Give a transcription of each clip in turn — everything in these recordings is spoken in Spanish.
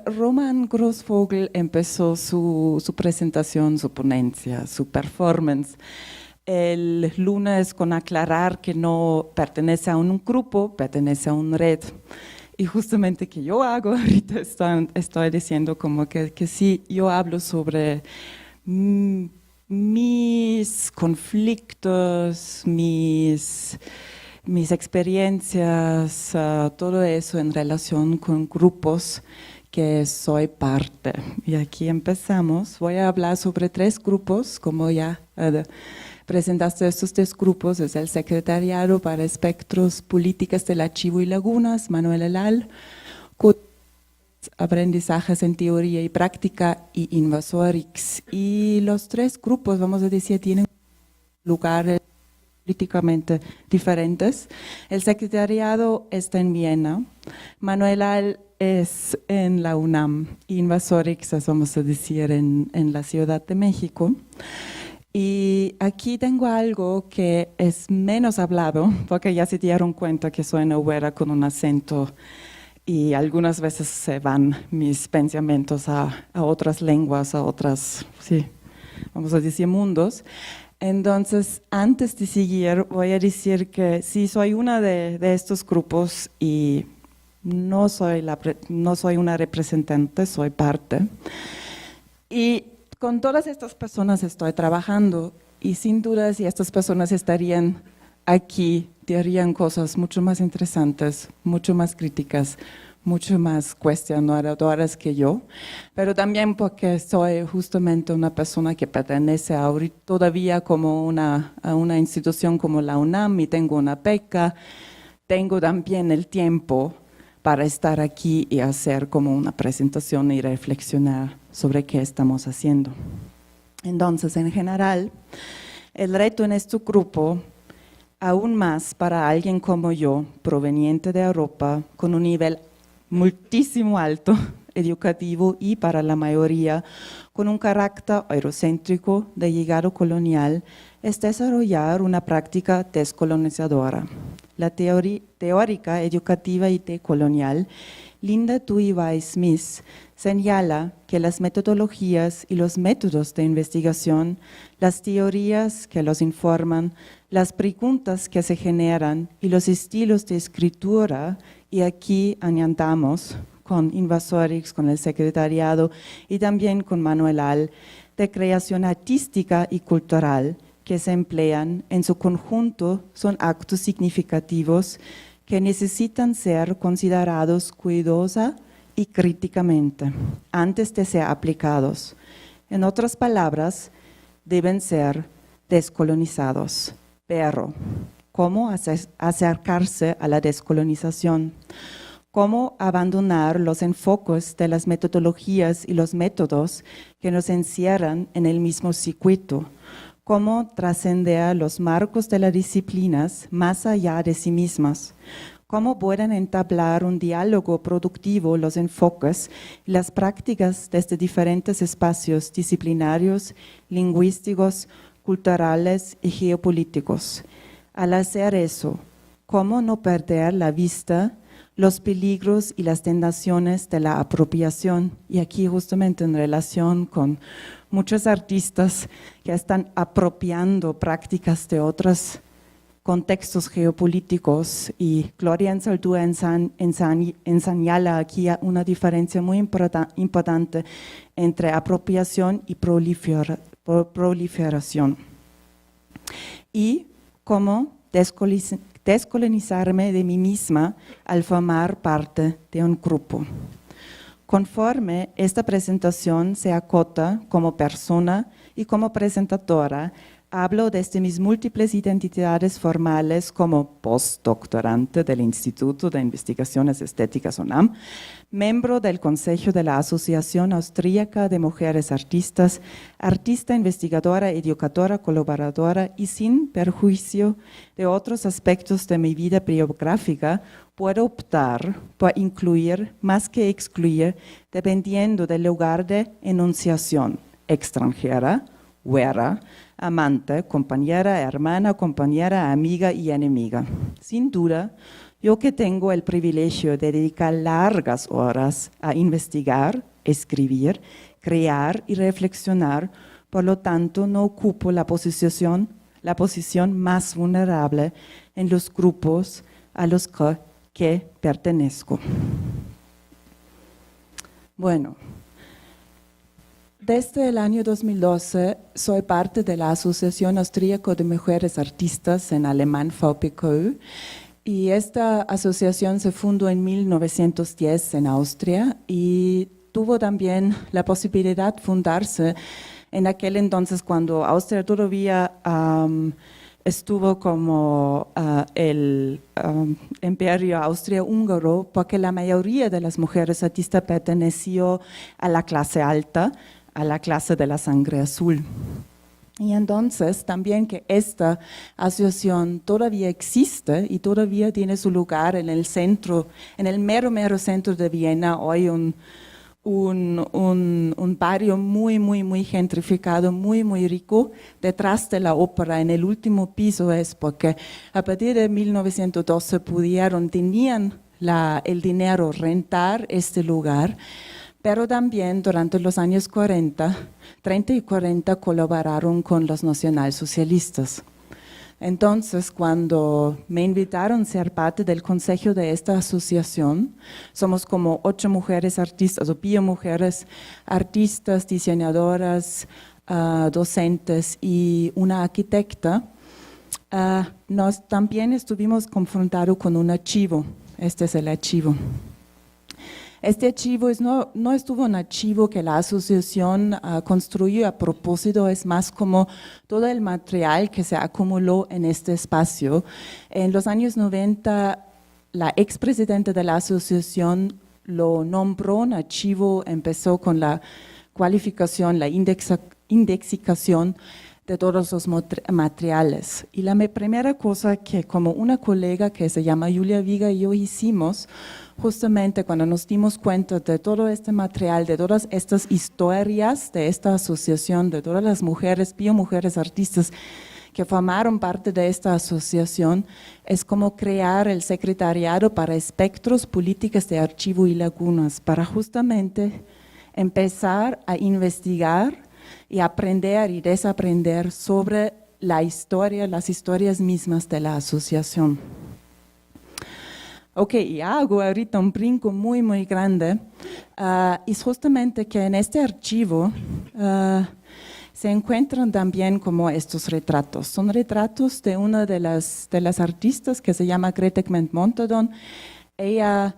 Roman Großvogel empezó su presentación, su ponencia, su performance el lunes con aclarar que no pertenece a un grupo, pertenece a una red. Y justamente que yo hago ahorita estoy diciendo como que sí, yo hablo sobre mis conflictos, mis experiencias, todo eso en relación con grupos que soy parte. Y aquí empezamos. Voy a hablar sobre 3 grupos, como ya presentaste estos 3 grupos. Es el Secretariado para Espectros Políticas del Archivo y Lagunas, Manuel Elal, Aprendizajes en Teoría y Práctica y Invasorix. Y los 3 grupos, vamos a decir, tienen lugares políticamente diferentes. El secretariado está en Viena, Manuel Elal es en la UNAM, Invasorix, vamos a decir, en la Ciudad de México. Y aquí tengo algo que es menos hablado, porque ya se dieron cuenta que soy noruega con un acento y algunas veces se van mis pensamientos a otras lenguas, a otras, sí, vamos a decir, mundos. Entonces, antes de seguir, voy a decir que sí, soy una de estos grupos y no soy una representante, soy parte. Y con todas estas personas estoy trabajando y sin duda si estas personas estarían aquí, dirían cosas mucho más interesantes, mucho más críticas, mucho más cuestionadoras que yo, pero también porque soy justamente una persona que pertenece ahorita todavía como a una institución como la UNAM y tengo una beca, tengo también el tiempo para estar aquí y hacer como una presentación y reflexionar sobre qué estamos haciendo. Entonces, en general, el reto en este grupo, aún más para alguien como yo, proveniente de Europa, con un nivel muchísimo alto educativo y para la mayoría con un carácter eurocéntrico de llegado colonial, es desarrollar una práctica descolonizadora. La teórica educativa y decolonial Linda Tui Weiss-Smith señala que las metodologías y los métodos de investigación, las teorías que los informan, las preguntas que se generan y los estilos de escritura, y aquí añadamos con Invasorix, con el secretariado y también con Manuel Elal, de creación artística y cultural que se emplean en su conjunto son actos significativos que necesitan ser considerados cuidadosa y críticamente antes de ser aplicados. En otras palabras, deben ser descolonizados. Pero, ¿cómo acercarse a la descolonización? ¿Cómo abandonar los enfoques de las metodologías y los métodos que nos encierran en el mismo circuito? ¿Cómo trascender los marcos de las disciplinas más allá de sí mismas? ¿Cómo pueden entablar un diálogo productivo los enfoques y las prácticas desde diferentes espacios disciplinarios, lingüísticos, culturales y geopolíticos? Al hacer eso, ¿cómo no perder la vista los peligros y las tentaciones de la apropiación? Y aquí justamente en relación con muchos artistas que están apropiando prácticas de otros contextos geopolíticos, y Gloria Anzaldúa señala aquí una diferencia muy importante entre apropiación y proliferación. Y cómo descolonizarme de mí misma al formar parte de un grupo. Conforme esta presentación se acota como persona y como presentadora, hablo desde mis múltiples identidades formales como postdoctorante del Instituto de Investigaciones Estéticas UNAM, miembro del Consejo de la Asociación Austríaca de Mujeres Artistas, artista, investigadora, educadora, colaboradora y sin perjuicio de otros aspectos de mi vida biográfica, puedo optar por incluir más que excluir dependiendo del lugar de enunciación: extranjera, güera, amante, compañera, hermana, compañera, amiga y enemiga. Sin duda, Yo que tengo el privilegio de dedicar largas horas a investigar, escribir, crear y reflexionar, por lo tanto no ocupo la posición más vulnerable en los grupos a los que pertenezco. Bueno, desde el año 2012 soy parte de la Asociación Austríaca de Mujeres Artistas, en alemán VPKÖ, y esta asociación se fundó en 1910 en Austria y tuvo también la posibilidad de fundarse en aquel entonces cuando Austria todavía estuvo como el imperio austria-húngaro, porque la mayoría de las mujeres artistas perteneció a la clase alta, a la clase de la sangre azul. Y entonces también que esta asociación todavía existe y todavía tiene su lugar en el centro, en el mero centro de Viena, hoy un barrio muy gentrificado, muy rico, detrás de la ópera, en el último piso es porque a partir de 1912 tenían el dinero rentar este lugar, pero también durante los años 30 y 40 colaboraron con los nacionalsocialistas. Entonces, cuando me invitaron a ser parte del consejo de esta asociación, somos como 8 mujeres artistas, o biomujeres artistas, diseñadoras, docentes y una arquitecta, también estuvimos confrontados con un archivo. Este es el archivo. Este archivo no estuvo un archivo que la asociación construyó a propósito, es más como todo el material que se acumuló en este espacio. En los años 90, la expresidenta de la asociación lo nombró un archivo, empezó con la cualificación, la indexicación de todos los materiales. Y la primera cosa que como una colega que se llama Julia Viga y yo hicimos, justamente cuando nos dimos cuenta de todo este material, de todas estas historias de esta asociación, de todas las mujeres, biomujeres artistas que formaron parte de esta asociación, es como crear el secretariado para espectros, políticas de archivo y lagunas, para justamente empezar a investigar y aprender y desaprender sobre la historia, las historias mismas de la asociación. Ok, y hago ahorita un brinco muy grande, es justamente que en este archivo se encuentran también como estos retratos. Son retratos de una de las artistas que se llama Grete Kment-Montadon. Ella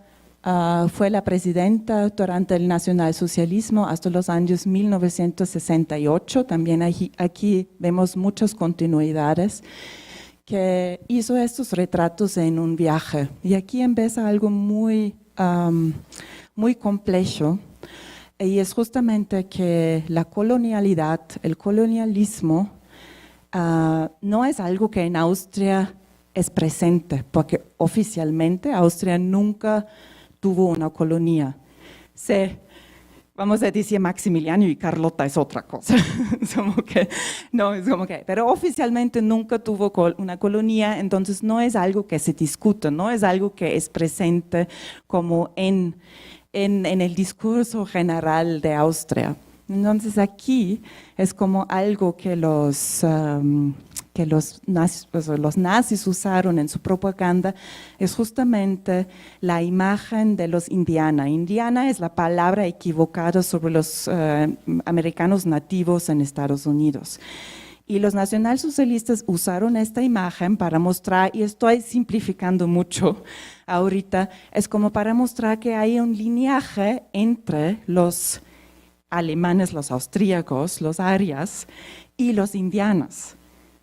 fue la presidenta durante el nacionalsocialismo hasta los años 1968. También aquí vemos muchas continuidades, que hizo estos retratos en un viaje. Y aquí empieza algo muy complejo, y es justamente que la colonialidad, el colonialismo, no es algo que en Austria es presente, porque oficialmente Austria nunca tuvo una colonia. Vamos a decir Maximiliano y Carlota es otra cosa. Pero oficialmente nunca tuvo una colonia, entonces no es algo que se discute, no es algo que es presente como en el discurso general de Austria. Entonces aquí es como algo que los nazis usaron en su propaganda, es justamente la imagen de los indiana. Indiana es la palabra equivocada sobre los americanos nativos en Estados Unidos. Y los nacionalsocialistas usaron esta imagen para mostrar, y estoy simplificando mucho ahorita, es como para mostrar que hay un lineaje entre los alemanes, los austríacos, los arias y los indianos,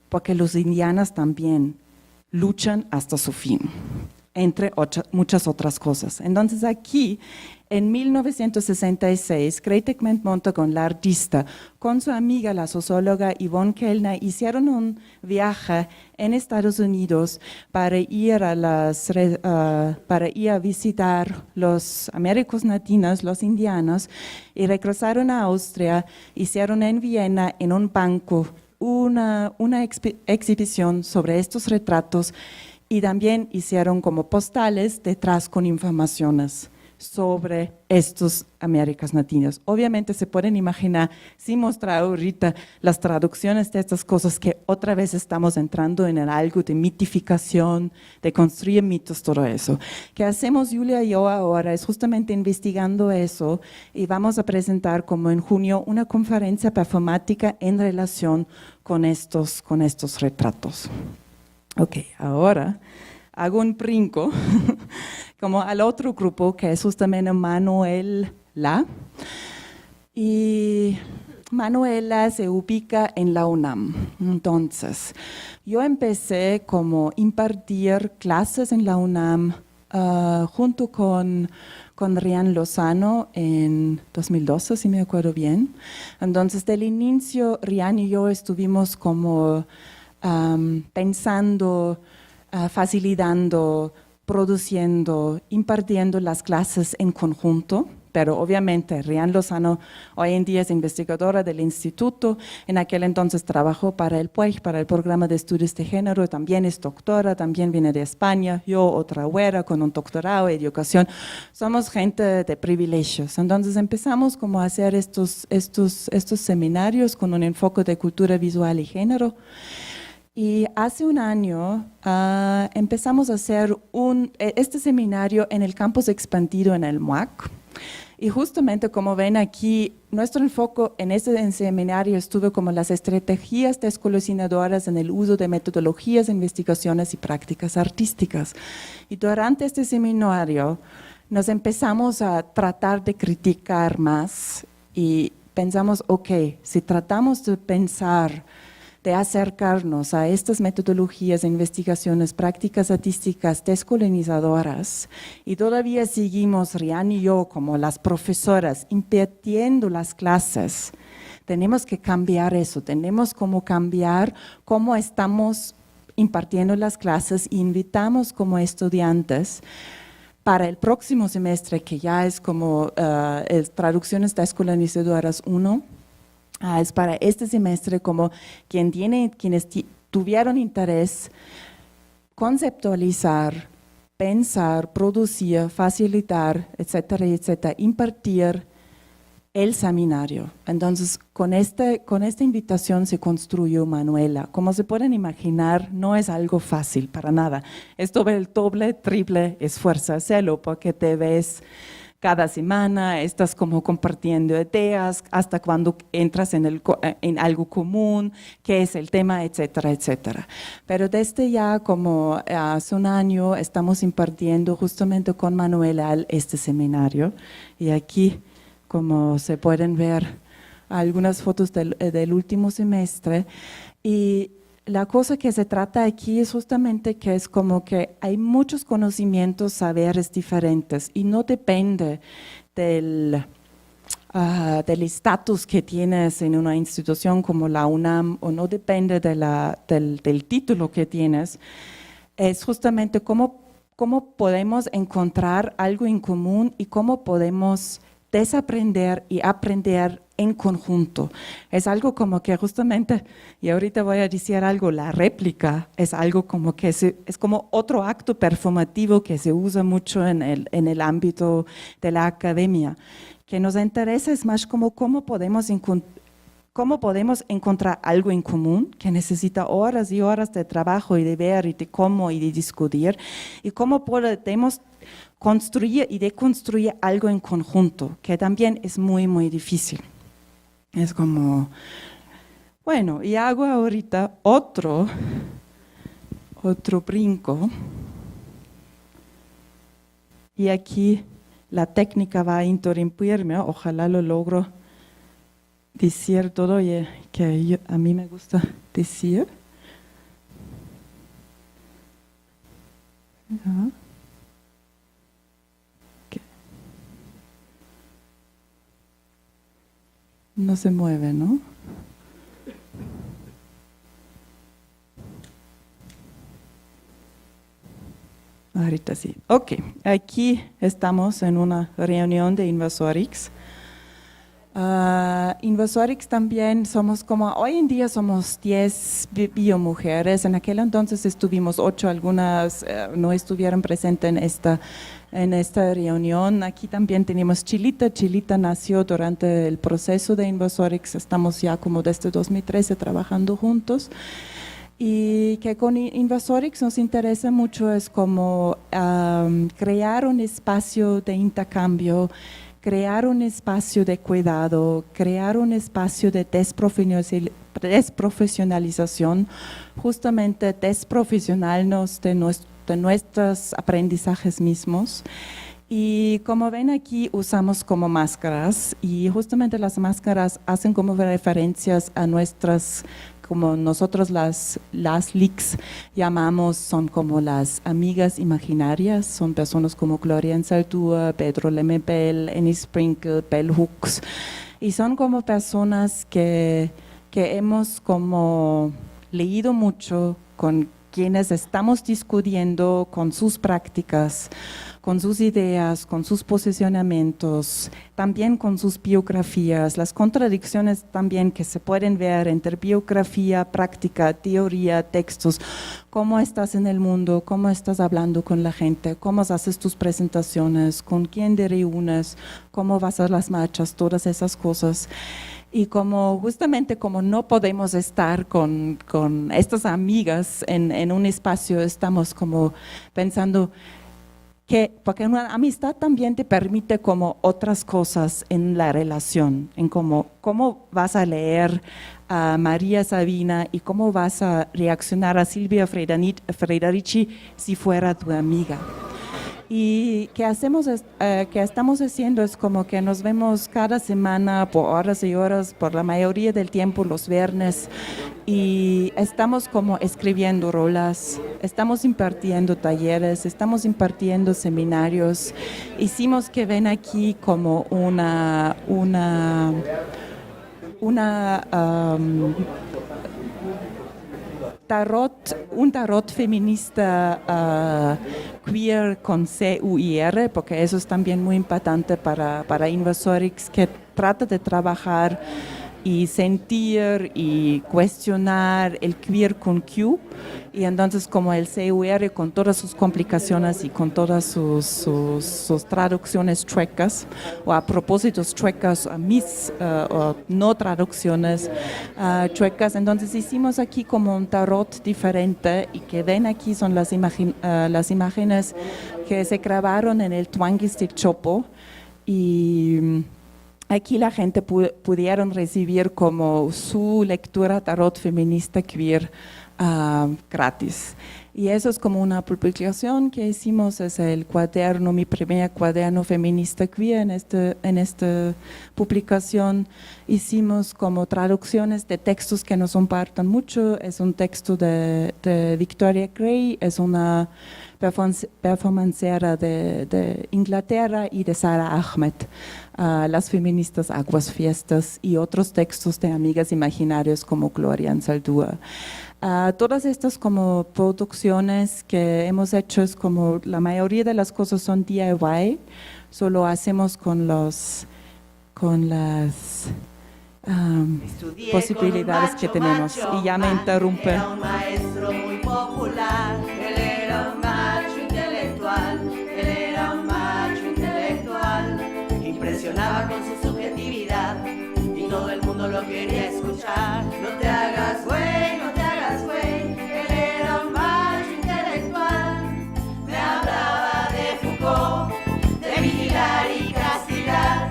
porque los indianos también luchan hasta su fin, entre muchas otras cosas. Entonces aquí, en 1966, Grete Kment-Montadon, la artista, con su amiga, la socióloga Yvonne Kellner, hicieron un viaje en Estados Unidos para ir a visitar los américos latinos, los indianos, y regresaron a Austria, hicieron en Viena, en un banco, una exhibición sobre estos retratos, y también hicieron como postales detrás con informaciones sobre estos Américas Latinas. Obviamente se pueden imaginar, sin mostrar ahorita las traducciones de estas cosas, que otra vez estamos entrando en algo de mitificación, de construir mitos, todo eso. ¿Qué hacemos Julia y yo ahora? Es justamente investigando eso y vamos a presentar como en junio una conferencia performática en relación con estos retratos. Ok, ahora hago un brinco como al otro grupo que es justamente Manuela. Y Manuela se ubica en la UNAM. Entonces, yo empecé como impartir clases en la UNAM junto con Rian Lozano en 2012, si me acuerdo bien. Entonces, del inicio, Rian y yo estuvimos como pensando, facilitando, produciendo, impartiendo las clases en conjunto, pero obviamente Rian Lozano hoy en día es investigadora del instituto, en aquel entonces trabajó para el PUEG, para el programa de estudios de género, también es doctora, también viene de España, yo otra güera con un doctorado en educación, somos gente de privilegios, entonces empezamos como a hacer estos seminarios con un enfoque de cultura visual y género. Y hace un año empezamos a hacer este seminario en el campus expandido en el MUAC. Y justamente como ven aquí, nuestro enfoque en este seminario estuvo como las estrategias descolonizadoras en el uso de metodologías, investigaciones y prácticas artísticas. Y durante este seminario nos empezamos a tratar de criticar más y pensamos, ok, si tratamos de pensar, de acercarnos a estas metodologías, investigaciones, prácticas artísticas descolonizadoras y todavía seguimos, Rian y yo, como las profesoras, impartiendo las clases, tenemos que cambiar eso, tenemos como cambiar cómo estamos impartiendo las clases e invitamos como estudiantes para el próximo semestre, que ya es como Traducciones Descolonizadoras 1, es para este semestre como quienes tuvieron interés, conceptualizar, pensar, producir, facilitar, etcétera, etcétera, impartir el seminario. Entonces, con esta invitación se construyó Manuela. Como se pueden imaginar, no es algo fácil para nada. Es el doble, triple esfuerzo hacerlo porque te ves cada semana, estás como compartiendo ideas, hasta cuando entras en algo común, qué es el tema, etcétera, etcétera. Pero desde ya como hace un año estamos impartiendo justamente con Manuela este seminario y aquí como se pueden ver algunas fotos del último semestre y la cosa que se trata aquí es justamente que es como que hay muchos conocimientos, saberes diferentes y no depende del estatus que tienes en una institución como la UNAM o no depende del título que tienes, es justamente cómo podemos encontrar algo en común y cómo podemos desaprender y aprender en conjunto. Es algo como que justamente, y ahorita voy a decir algo, la réplica es algo como que es como otro acto performativo que se usa mucho en el ámbito de la academia. Que nos interesa es más como cómo podemos encontrar algo en común que necesita horas y horas de trabajo y de ver y de cómo y de discutir y cómo podemos construir y deconstruir algo en conjunto, que también es muy, muy difícil. Es como, bueno, y hago ahorita otro brinco. Y aquí la técnica va a interrumpirme, ojalá lo logro decir todo que a mí me gusta decir. No se mueve, ¿no? Ahorita sí. Ok, aquí estamos en una reunión de Invasorix Invasorix también somos como, hoy en día somos 10 biomujeres, en aquel entonces estuvimos 8, algunas no estuvieron presentes en esta reunión. Aquí también tenemos Chilita. Chilita nació durante el proceso de Invasorix, estamos ya como desde 2013 trabajando juntos. Y que con Invasorix nos interesa mucho es como crear un espacio de intercambio, crear un espacio de cuidado, crear un espacio de desprofesionalización, justamente desprofesionarnos de nuestros aprendizajes mismos. Y como ven aquí usamos como máscaras y justamente las máscaras hacen como referencias a nuestras, como nosotros las LICs llamamos, son como las amigas imaginarias, son personas como Gloria Anzaldúa, Pedro Lemebel, Ennis Sprinkle, Bell Hooks, y son como personas que hemos como leído mucho, con quienes estamos discutiendo con sus prácticas, con sus ideas, con sus posicionamientos, también con sus biografías, las contradicciones también que se pueden ver entre biografía, práctica, teoría, textos, cómo estás en el mundo, cómo estás hablando con la gente, cómo haces tus presentaciones, con quién te reúnes, cómo vas a las marchas, todas esas cosas. Y como justamente como no podemos estar con estas amigas en un espacio, estamos como pensando porque una amistad también te permite como otras cosas en la relación, en cómo vas a leer a María Sabina y cómo vas a reaccionar a Silvia Frederici si fuera tu amiga. Y que estamos haciendo es como que nos vemos cada semana por horas y horas, por la mayoría del tiempo los viernes, y estamos como escribiendo rolas, estamos impartiendo talleres, estamos impartiendo seminarios. Hicimos que ven aquí como un tarot feminista queer con CUIR, porque eso es también muy importante para Invasorix, que trata de trabajar y sentir y cuestionar el queer con Q, y entonces como el CUR con todas sus complicaciones y con todas sus traducciones chuecas, o a propósitos chuecas, o no traducciones chuecas. Entonces hicimos aquí como un tarot diferente, y que ven aquí son las imágenes que se grabaron en el Tuanguis de Chopo, y aquí la gente pudieron recibir como su lectura tarot feminista queer gratis. Y eso es como una publicación que hicimos, es el cuaderno, mi primer cuaderno feminista queer. En esta publicación hicimos como traducciones de textos que nos importan mucho. Es un texto de Victoria Gray, es una performancera de Inglaterra, y de Sara Ahmed, las feministas Aguas Fiestas, y otros textos de amigas imaginarias como Gloria Anzaldúa. Todas estas como producciones que hemos hecho, es como la mayoría de las cosas son DIY, solo hacemos con las posibilidades que tenemos. Y ya me interrumpe. Era un maestro muy popular, él era un macho intelectual, él era un macho intelectual, impresionaba con su subjetividad y todo el mundo lo quería escuchar. No te hagas güey, no te hagas güey, él era un macho intelectual, me hablaba de Foucault, de vigilar y castigar,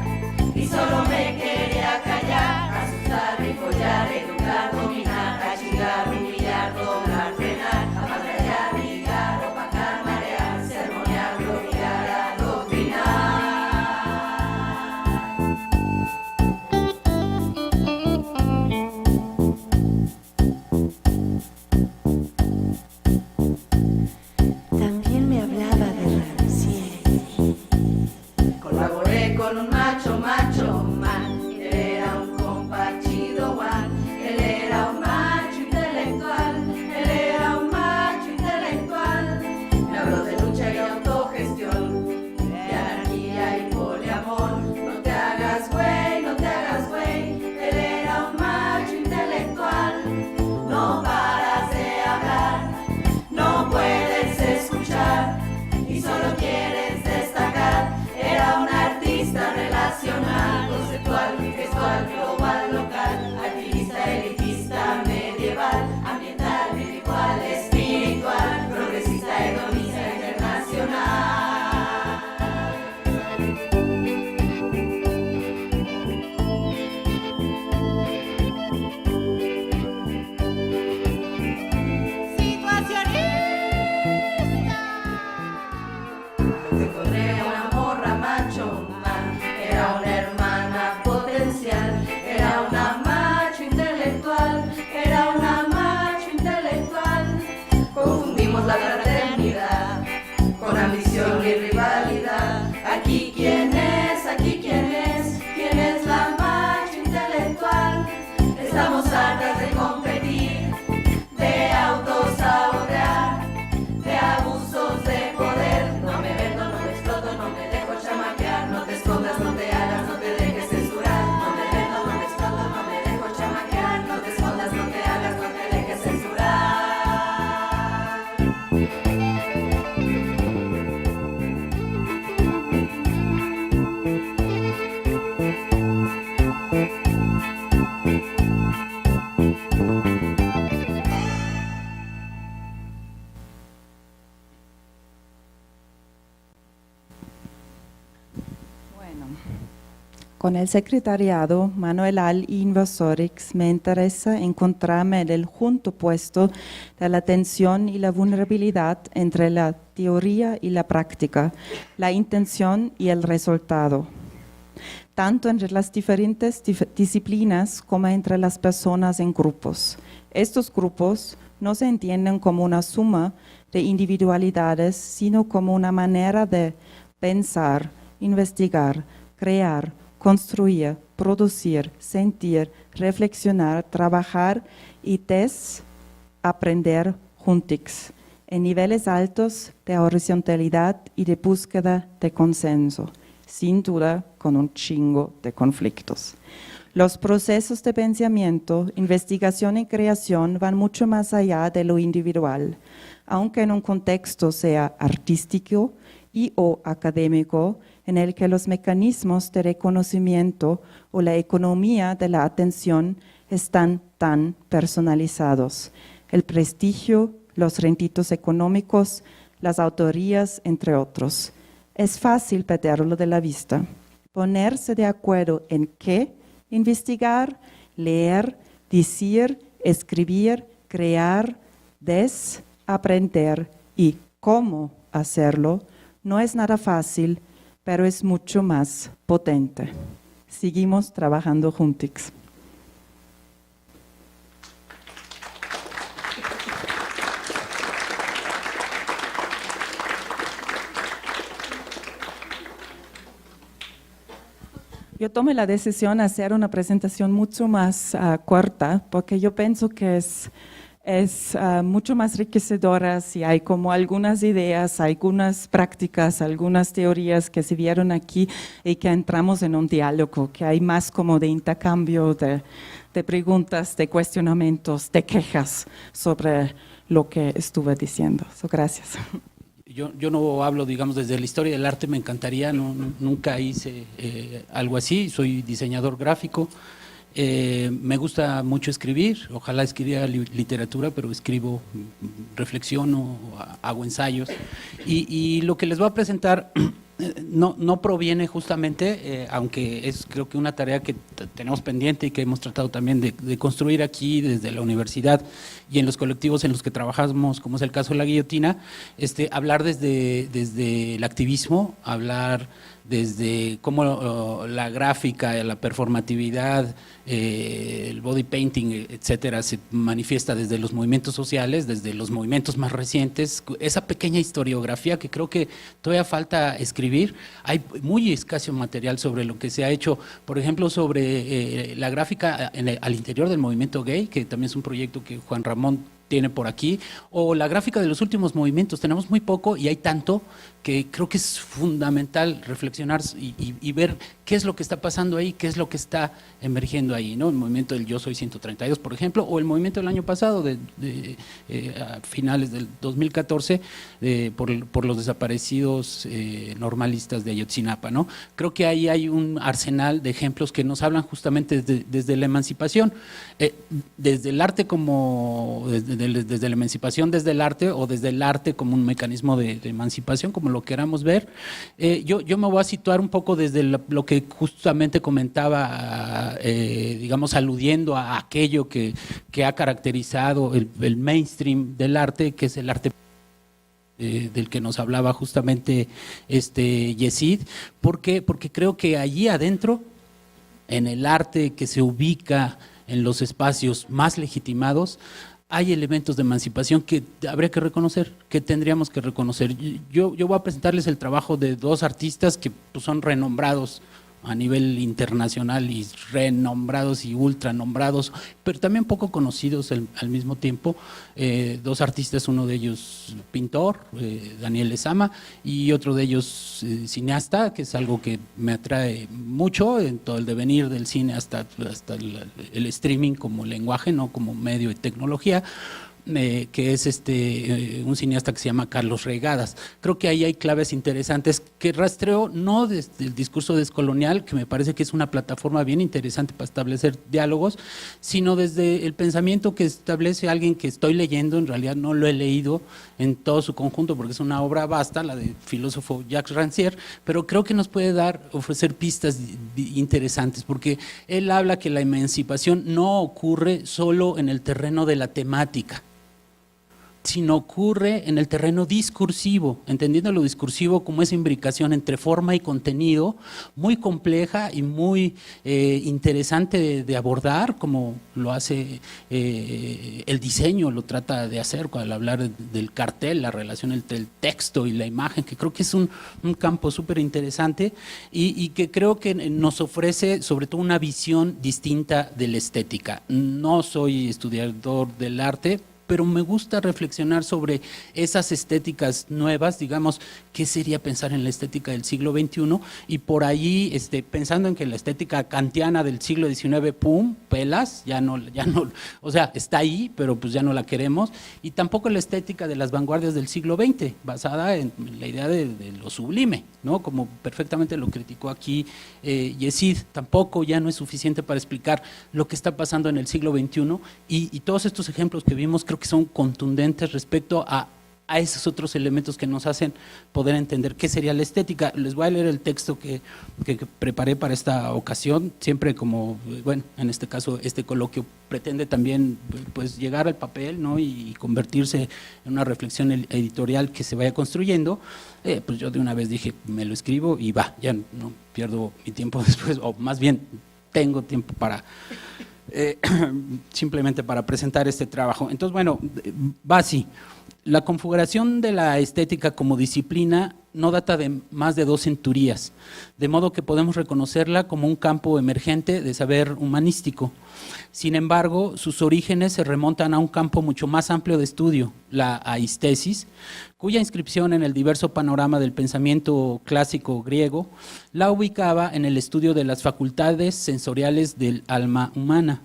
y solo me quería callar, asustar, follar, educar, dominar, achicar, humillar, doblar, frenar, apantallar, ligar, opacar, marear, sermonear, glorificar, adoctrinar. Estamos hartas de competir, de autosabotear, de abusos de poder. No me vendo, no me exploto, no me dejo chamaquear. No te escondas, no te hagas, no te dejes censurar. No me vendo, no me exploto, no me dejo chamaquear. No te escondas, no te hagas, no te dejes censurar. Con el secretariado Manuel Al y Invasorix me interesa encontrarme en el junto puesto de la tensión y la vulnerabilidad entre la teoría y la práctica, la intención y el resultado, tanto entre las diferentes disciplinas como entre las personas en grupos. Estos grupos no se entienden como una suma de individualidades, sino como una manera de pensar, investigar, crear, construir, producir, sentir, reflexionar, trabajar y aprender juntos, en niveles altos de horizontalidad y de búsqueda de consenso, sin duda con un chingo de conflictos. Los procesos de pensamiento, investigación y creación van mucho más allá de lo individual, aunque en un contexto sea artístico y o académico, en el que los mecanismos de reconocimiento o la economía de la atención están tan personalizados. El prestigio, los renditos económicos, las autorías, entre otros. Es fácil perderlo de la vista. Ponerse de acuerdo en qué investigar, leer, decir, escribir, crear, aprender y cómo hacerlo no es nada fácil, pero es mucho más potente. Seguimos trabajando juntos. Yo tomé la decisión de hacer una presentación mucho más corta, porque yo pienso que es mucho más enriquecedora si hay como algunas ideas, algunas prácticas, algunas teorías que se vieron aquí y que entramos en un diálogo, que hay más como de intercambio de preguntas, de cuestionamientos, de quejas sobre lo que estuve diciendo. Gracias. Yo no hablo, digamos, desde la historia del arte, me encantaría, nunca hice algo así, soy diseñador gráfico. Me gusta mucho escribir, ojalá escribiera literatura, pero escribo, reflexiono, hago ensayos y lo que les voy a presentar no proviene justamente, aunque es creo que una tarea que tenemos pendiente y que hemos tratado también de construir aquí desde la universidad y en los colectivos en los que trabajamos, como es el caso de La Guillotina, hablar desde el activismo, hablar desde cómo la gráfica, la performatividad, el body painting, etcétera, se manifiesta desde los movimientos sociales, desde los movimientos más recientes, esa pequeña historiografía que creo que todavía falta escribir. Hay muy escaso material sobre lo que se ha hecho, por ejemplo, sobre la gráfica al interior del movimiento gay, que también es un proyecto que Juan Ramón tiene por aquí, o la gráfica de los últimos movimientos. Tenemos muy poco y hay tanto que creo que es fundamental reflexionar y ver qué es lo que está pasando ahí, qué es lo que está emergiendo ahí, ¿no? El movimiento del Yo Soy 132, por ejemplo, o el movimiento del año pasado, a finales del 2014, por los desaparecidos normalistas de Ayotzinapa, ¿no? Creo que ahí hay un arsenal de ejemplos que nos hablan justamente desde la emancipación, desde el arte como, desde la emancipación desde el arte, o desde el arte como un mecanismo de emancipación, como lo queramos ver. Yo me voy a situar un poco desde lo que justamente comentaba, digamos, aludiendo a aquello que ha caracterizado el mainstream del arte, que es el arte del que nos hablaba justamente Yesid, porque creo que allí adentro, en el arte que se ubica en los espacios más legitimados, hay elementos de emancipación que habría que reconocer, que tendríamos que reconocer. Yo voy a presentarles el trabajo de dos artistas que pues, son renombrados a nivel internacional y renombrados y ultranombrados, pero también poco conocidos al mismo tiempo. Dos artistas, uno de ellos pintor, Daniel Lezama, y otro de ellos cineasta, que es algo que me atrae mucho en todo el devenir del cine hasta el streaming como lenguaje, no como medio de tecnología. Que es un cineasta que se llama Carlos Reigadas. Creo que ahí hay claves interesantes que rastreo no desde el discurso descolonial, que me parece que es una plataforma bien interesante para establecer diálogos, sino desde el pensamiento que establece alguien que estoy leyendo, en realidad no lo he leído en todo su conjunto porque es una obra vasta, la del filósofo Jacques Rancière, pero creo que nos puede ofrecer pistas interesantes, porque él habla que la emancipación no ocurre solo en el terreno de la temática, sino ocurre en el terreno discursivo, entendiendo lo discursivo como esa imbricación entre forma y contenido, muy compleja y muy interesante de abordar, como lo hace el diseño, lo trata de hacer al hablar del cartel, la relación entre el texto y la imagen, que creo que es un campo súper interesante y que creo que nos ofrece sobre todo una visión distinta de la estética. No soy estudiador del arte, pero me gusta reflexionar sobre esas estéticas nuevas, digamos, qué sería pensar en la estética del siglo XXI, y por ahí, pensando en que la estética kantiana del siglo XIX, pum, pelas, ya no, o sea, está ahí, pero pues ya no la queremos, y tampoco la estética de las vanguardias del siglo XX, basada en la idea de lo sublime, ¿no? Como perfectamente lo criticó aquí Yesid, tampoco ya no es suficiente para explicar lo que está pasando en el siglo XXI, y todos estos ejemplos que vimos creo que son contundentes respecto a esos otros elementos que nos hacen poder entender qué sería la estética. Les voy a leer el texto que preparé para esta ocasión, siempre como, bueno, en este caso este coloquio pretende también pues llegar al papel, ¿no? y convertirse en una reflexión editorial que se vaya construyendo. Pues yo de una vez dije, me lo escribo y va, ya no pierdo mi tiempo después, o más bien tengo tiempo para simplemente para presentar este trabajo. Entonces, bueno, va así. La configuración de la estética como disciplina no data de más de 2 centurías, de modo que podemos reconocerla como un campo emergente de saber humanístico. Sin embargo, sus orígenes se remontan a un campo mucho más amplio de estudio, la aistesis, cuya inscripción en el diverso panorama del pensamiento clásico griego la ubicaba en el estudio de las facultades sensoriales del alma humana.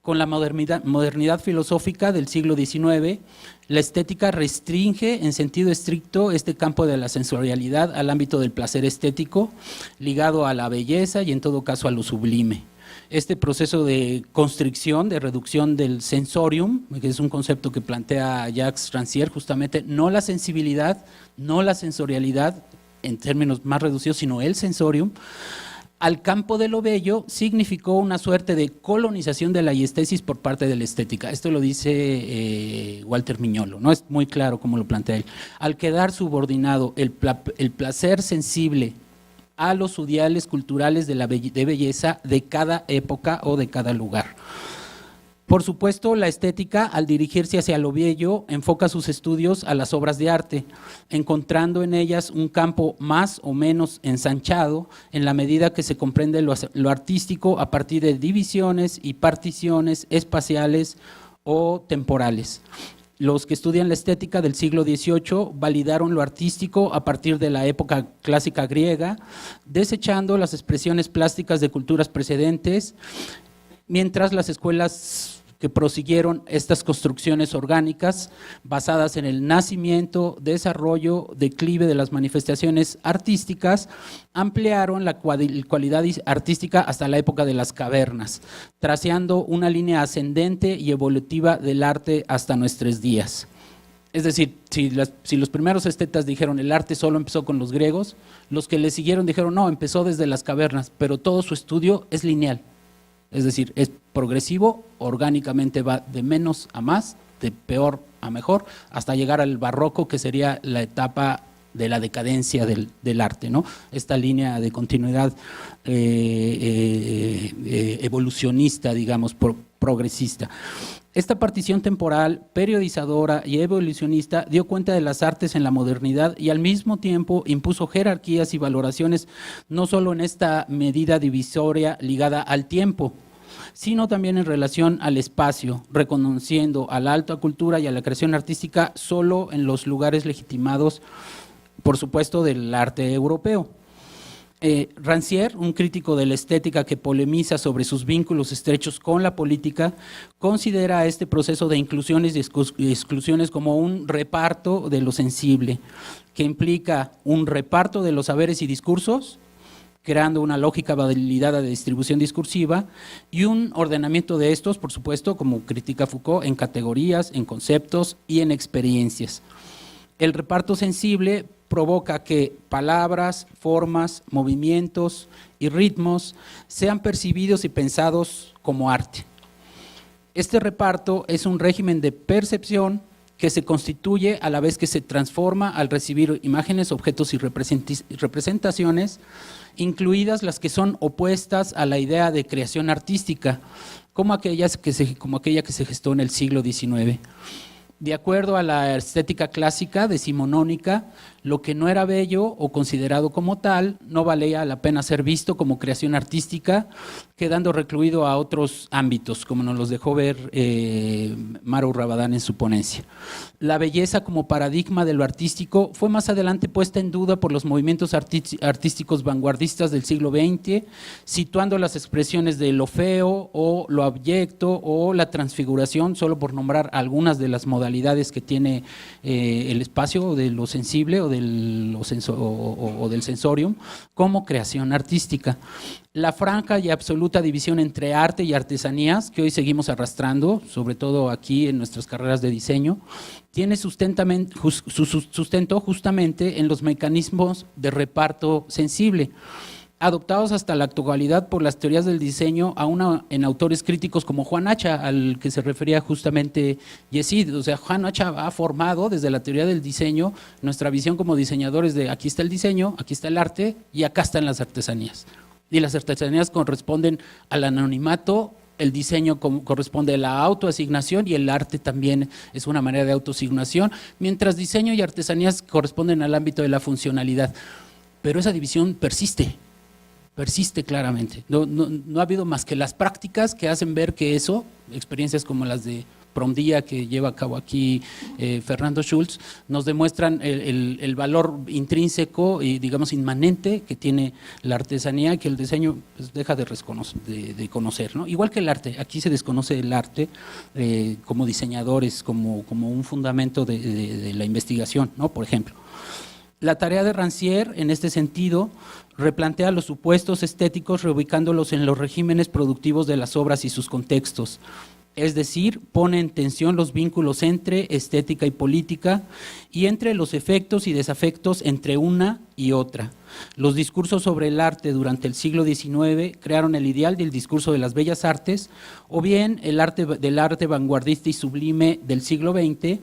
Con la modernidad filosófica del siglo XIX, la estética restringe en sentido estricto este campo de la sensorialidad al ámbito del placer estético, ligado a la belleza y en todo caso a lo sublime. Este proceso de constricción, de reducción del sensorium, que es un concepto que plantea Jacques Rancière, justamente no la sensibilidad, no la sensorialidad en términos más reducidos, sino el sensorium, al campo de lo bello, significó una suerte de colonización de la aiestesis por parte de la estética. Esto lo dice Walter Mignolo, no es muy claro cómo lo plantea él. Al quedar subordinado el placer sensible a los ideales culturales de belleza de cada época o de cada lugar. Por supuesto, la estética, al dirigirse hacia lo bello, enfoca sus estudios a las obras de arte, encontrando en ellas un campo más o menos ensanchado en la medida que se comprende lo artístico a partir de divisiones y particiones espaciales o temporales. Los que estudian la estética del siglo XVIII validaron lo artístico a partir de la época clásica griega, desechando las expresiones plásticas de culturas precedentes, mientras las escuelas que prosiguieron estas construcciones orgánicas basadas en el nacimiento, desarrollo, declive de las manifestaciones artísticas, ampliaron la cualidad artística hasta la época de las cavernas, traceando una línea ascendente y evolutiva del arte hasta nuestros días. Es decir, si los primeros estetas dijeron el arte solo empezó con los griegos, los que le siguieron dijeron no, empezó desde las cavernas, pero todo su estudio es lineal. Es decir, es progresivo, orgánicamente va de menos a más, de peor a mejor, hasta llegar al barroco, que sería la etapa de la decadencia del arte, ¿no? Esta línea de continuidad evolucionista, digamos, progresista. Esta partición temporal, periodizadora y evolucionista dio cuenta de las artes en la modernidad y al mismo tiempo impuso jerarquías y valoraciones no solo en esta medida divisoria ligada al tiempo, sino también en relación al espacio, reconociendo a la alta cultura y a la creación artística solo en los lugares legitimados, por supuesto, del arte europeo. Rancière, un crítico de la estética que polemiza sobre sus vínculos estrechos con la política, considera este proceso de inclusiones y exclusiones como un reparto de lo sensible, que implica un reparto de los saberes y discursos, creando una lógica validada de distribución discursiva y un ordenamiento de estos, por supuesto, como critica Foucault, en categorías, en conceptos y en experiencias. El reparto sensible provoca que palabras, formas, movimientos y ritmos sean percibidos y pensados como arte. Este reparto es un régimen de percepción que se constituye a la vez que se transforma al recibir imágenes, objetos y representaciones, incluidas las que son opuestas a la idea de creación artística, como aquella que se gestó en el siglo XIX. De acuerdo a la estética clásica decimonónica, lo que no era bello o considerado como tal no valía la pena ser visto como creación artística, quedando recluido a otros ámbitos, como nos los dejó ver Maru Rabadán en su ponencia. La belleza como paradigma de lo artístico fue más adelante puesta en duda por los movimientos artísticos vanguardistas del siglo XX, situando las expresiones de lo feo o lo abyecto o la transfiguración, solo por nombrar algunas de las modalidades que tiene el espacio de lo sensible o del sensorium, como creación artística. La franca y absoluta división entre arte y artesanías, que hoy seguimos arrastrando, sobre todo aquí en nuestras carreras de diseño, tiene su sustento justamente en los mecanismos de reparto sensible, adoptados hasta la actualidad por las teorías del diseño, aún en autores críticos como Juan Hacha, al que se refería justamente Yesid. O sea, Juan Hacha ha formado desde la teoría del diseño nuestra visión como diseñadores de aquí está el diseño, aquí está el arte y acá están las artesanías. Y las artesanías corresponden al anonimato, el diseño corresponde a la autoasignación y el arte también es una manera de autoasignación, mientras diseño y artesanías corresponden al ámbito de la funcionalidad. Pero esa división persiste claramente. No ha habido más que las prácticas que hacen ver que eso, experiencias como las de Promdía que lleva a cabo aquí Fernando Schulz, nos demuestran el valor intrínseco y digamos inmanente que tiene la artesanía, que el diseño pues, deja de conocer, ¿no? Igual que el arte, aquí se desconoce el arte como diseñadores, como un fundamento de la investigación, ¿no? Por ejemplo. La tarea de Rancière, en este sentido, replantea los supuestos estéticos reubicándolos en los regímenes productivos de las obras y sus contextos. Es decir, pone en tensión los vínculos entre estética y política y entre los efectos y desafectos entre una y otra. Los discursos sobre el arte durante el siglo XIX crearon el ideal del discurso de las bellas artes, o bien el arte del arte vanguardista y sublime del siglo XX,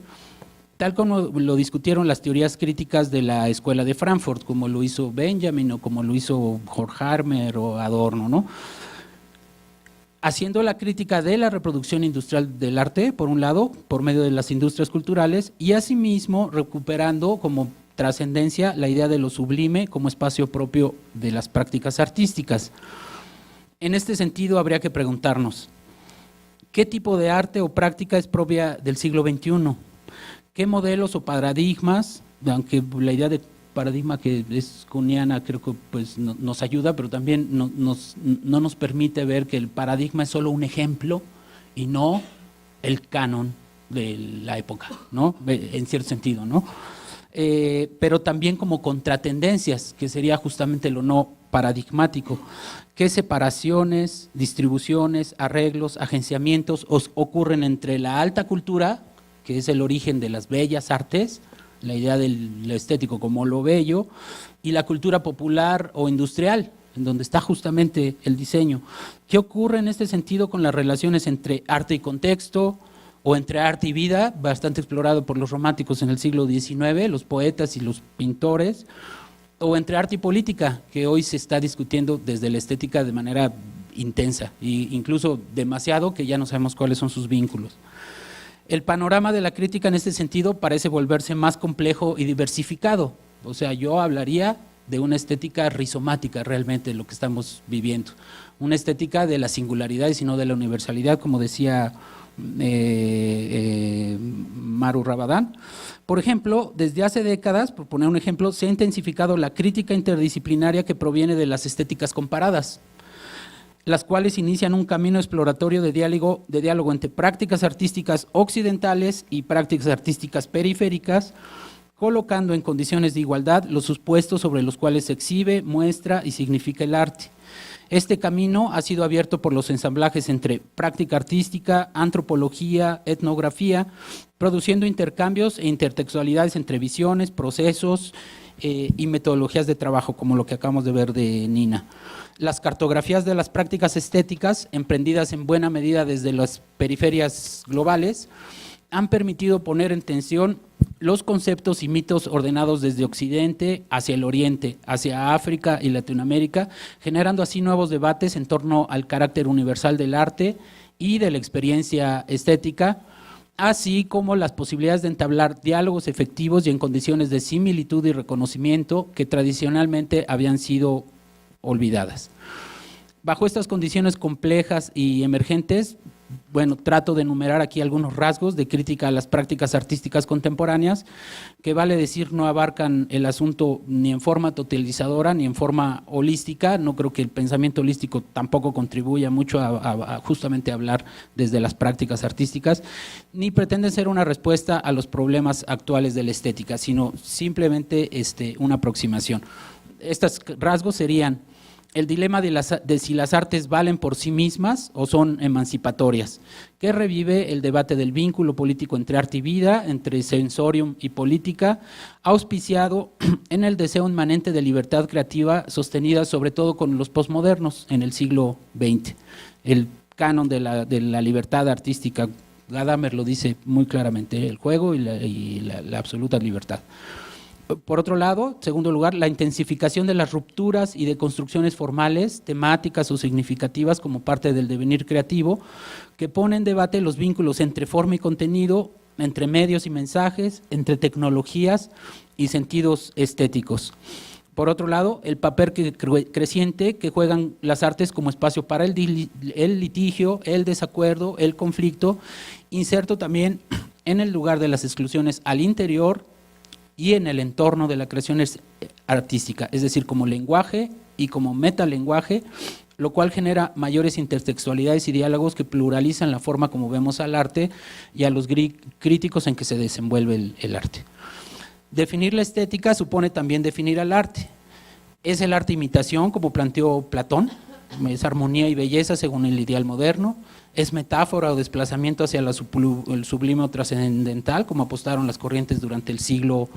tal como lo discutieron las teorías críticas de la Escuela de Frankfurt, como lo hizo Benjamin o como lo hizo Horkheimer o Adorno, ¿no? Haciendo la crítica de la reproducción industrial del arte, por un lado, por medio de las industrias culturales, y asimismo recuperando como trascendencia la idea de lo sublime como espacio propio de las prácticas artísticas. En este sentido, habría que preguntarnos, ¿qué tipo de arte o práctica es propia del siglo XXI? ¿Qué modelos o paradigmas, aunque la idea de paradigma que es kuhniana creo que pues, nos ayuda, pero también no nos permite ver que el paradigma es solo un ejemplo y no el canon de la época, ¿no? En cierto sentido, ¿no? Pero también como contratendencias, que sería justamente lo no paradigmático. ¿Qué separaciones, distribuciones, arreglos, agenciamientos ocurren entre la alta cultura, que es el origen de las bellas artes, la idea del estético como lo bello, y la cultura popular o industrial, en donde está justamente el diseño? ¿Qué ocurre en este sentido con las relaciones entre arte y contexto, o entre arte y vida, bastante explorado por los románticos en el siglo XIX, los poetas y los pintores, o entre arte y política, que hoy se está discutiendo desde la estética de manera intensa, e incluso demasiado que ya no sabemos cuáles son sus vínculos. El panorama de la crítica en este sentido parece volverse más complejo y diversificado. O sea, yo hablaría de una estética rizomática realmente lo que estamos viviendo. Una estética de la singularidad y no de la universalidad, como decía Maru Rabadán. Por ejemplo, desde hace décadas, por poner un ejemplo, se ha intensificado la crítica interdisciplinaria que proviene de las estéticas comparadas, las cuales inician un camino exploratorio de diálogo entre prácticas artísticas occidentales y prácticas artísticas periféricas, colocando en condiciones de igualdad los supuestos sobre los cuales se exhibe, muestra y significa el arte. Este camino ha sido abierto por los ensamblajes entre práctica artística, antropología, etnografía, produciendo intercambios e intertextualidades entre visiones, procesos y metodologías de trabajo, como lo que acabamos de ver de Nina. Las cartografías de las prácticas estéticas, emprendidas en buena medida desde las periferias globales, han permitido poner en tensión los conceptos y mitos ordenados desde Occidente hacia el Oriente, hacia África y Latinoamérica, generando así nuevos debates en torno al carácter universal del arte y de la experiencia estética, así como las posibilidades de entablar diálogos efectivos y en condiciones de similitud y reconocimiento que tradicionalmente habían sido olvidadas. Bajo estas condiciones complejas y emergentes, bueno, trato de enumerar aquí algunos rasgos de crítica a las prácticas artísticas contemporáneas, que vale decir no abarcan el asunto ni en forma totalizadora ni en forma holística. No creo que el pensamiento holístico tampoco contribuya mucho a justamente hablar desde las prácticas artísticas, ni pretenden ser una respuesta a los problemas actuales de la estética, sino simplemente una aproximación. Estos rasgos serían: el dilema de si las artes valen por sí mismas o son emancipatorias, que revive el debate del vínculo político entre arte y vida, entre sensorium y política, auspiciado en el deseo inmanente de libertad creativa sostenida sobre todo con los posmodernos en el siglo XX. El canon de la libertad artística, Gadamer lo dice muy claramente: el juego y la absoluta libertad. Por otro lado, segundo lugar, la intensificación de las rupturas y de construcciones formales, temáticas o significativas como parte del devenir creativo, que pone en debate los vínculos entre forma y contenido, entre medios y mensajes, entre tecnologías y sentidos estéticos. Por otro lado, el papel creciente que juegan las artes como espacio para el litigio, el desacuerdo, el conflicto, inserto también en el lugar de las exclusiones al interior y en el entorno de la creación artística, es decir, como lenguaje y como metalenguaje, lo cual genera mayores intertextualidades y diálogos que pluralizan la forma como vemos al arte y a los críticos en que se desenvuelve el arte. Definir la estética supone también definir al arte. ¿Es el arte imitación, como planteó Platón? ¿Es armonía y belleza según el ideal moderno? ¿Es metáfora o desplazamiento hacia el sublime o trascendental, como apostaron las corrientes durante el siglo,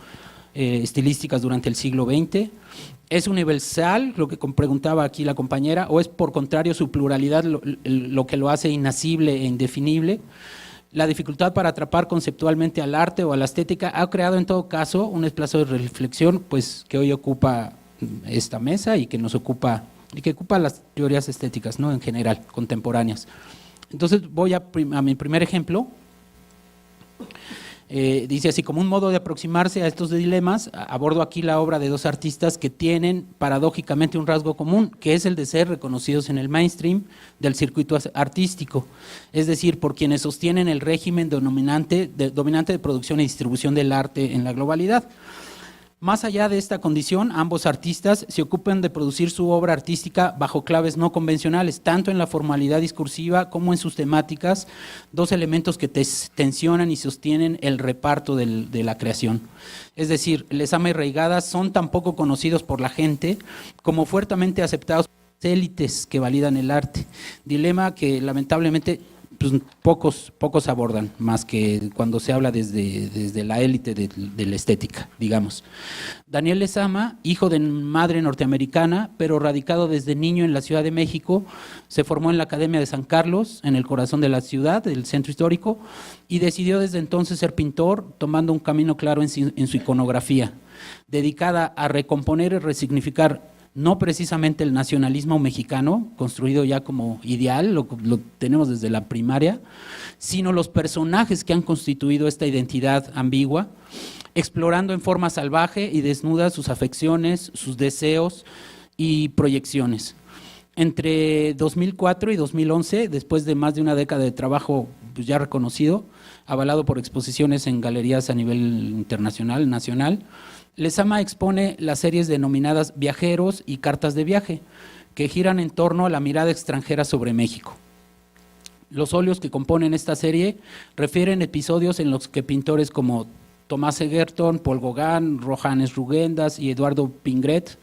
estilísticas durante el siglo XX? ¿Es universal, lo que preguntaba aquí la compañera, o es por contrario su pluralidad lo que lo hace inacible e indefinible? La dificultad para atrapar conceptualmente al arte o a la estética ha creado en todo caso un espacio de reflexión, pues, que hoy ocupa esta mesa y que nos ocupa, y que ocupa las teorías estéticas, ¿no?, en general, contemporáneas. Entonces voy a mi primer ejemplo. Dice así: como un modo de aproximarse a estos dilemas, abordo aquí la obra de dos artistas que tienen paradójicamente un rasgo común, que es el de ser reconocidos en el mainstream del circuito artístico, es decir, por quienes sostienen el régimen dominante de producción y distribución del arte en la globalidad. Más allá de esta condición, ambos artistas se ocupan de producir su obra artística bajo claves no convencionales, tanto en la formalidad discursiva como en sus temáticas, dos elementos que tensionan y sostienen el reparto de la creación. Es decir, Lezama y Reigadas son tan poco conocidos por la gente como fuertemente aceptados por las élites que validan el arte, dilema que lamentablemente pues, pocos abordan, más que cuando se habla desde la élite de la estética, digamos. Daniel Lezama, hijo de madre norteamericana, pero radicado desde niño en la Ciudad de México, se formó en la Academia de San Carlos, en el corazón de la ciudad, del centro histórico, y decidió desde entonces ser pintor, tomando un camino claro en su iconografía, dedicada a recomponer y resignificar no precisamente el nacionalismo mexicano, construido ya como ideal, lo tenemos desde la primaria, sino los personajes que han constituido esta identidad ambigua, explorando en forma salvaje y desnuda sus afecciones, sus deseos y proyecciones. Entre 2004 y 2011, después de más de una década de trabajo pues ya reconocido, avalado por exposiciones en galerías a nivel internacional, nacional, Lezama expone las series denominadas Viajeros y Cartas de Viaje, que giran en torno a la mirada extranjera sobre México. Los óleos que componen esta serie refieren episodios en los que pintores como Tomás Egerton, Paul Gauguin, Johannes Rugendas y Eduardo Pingret,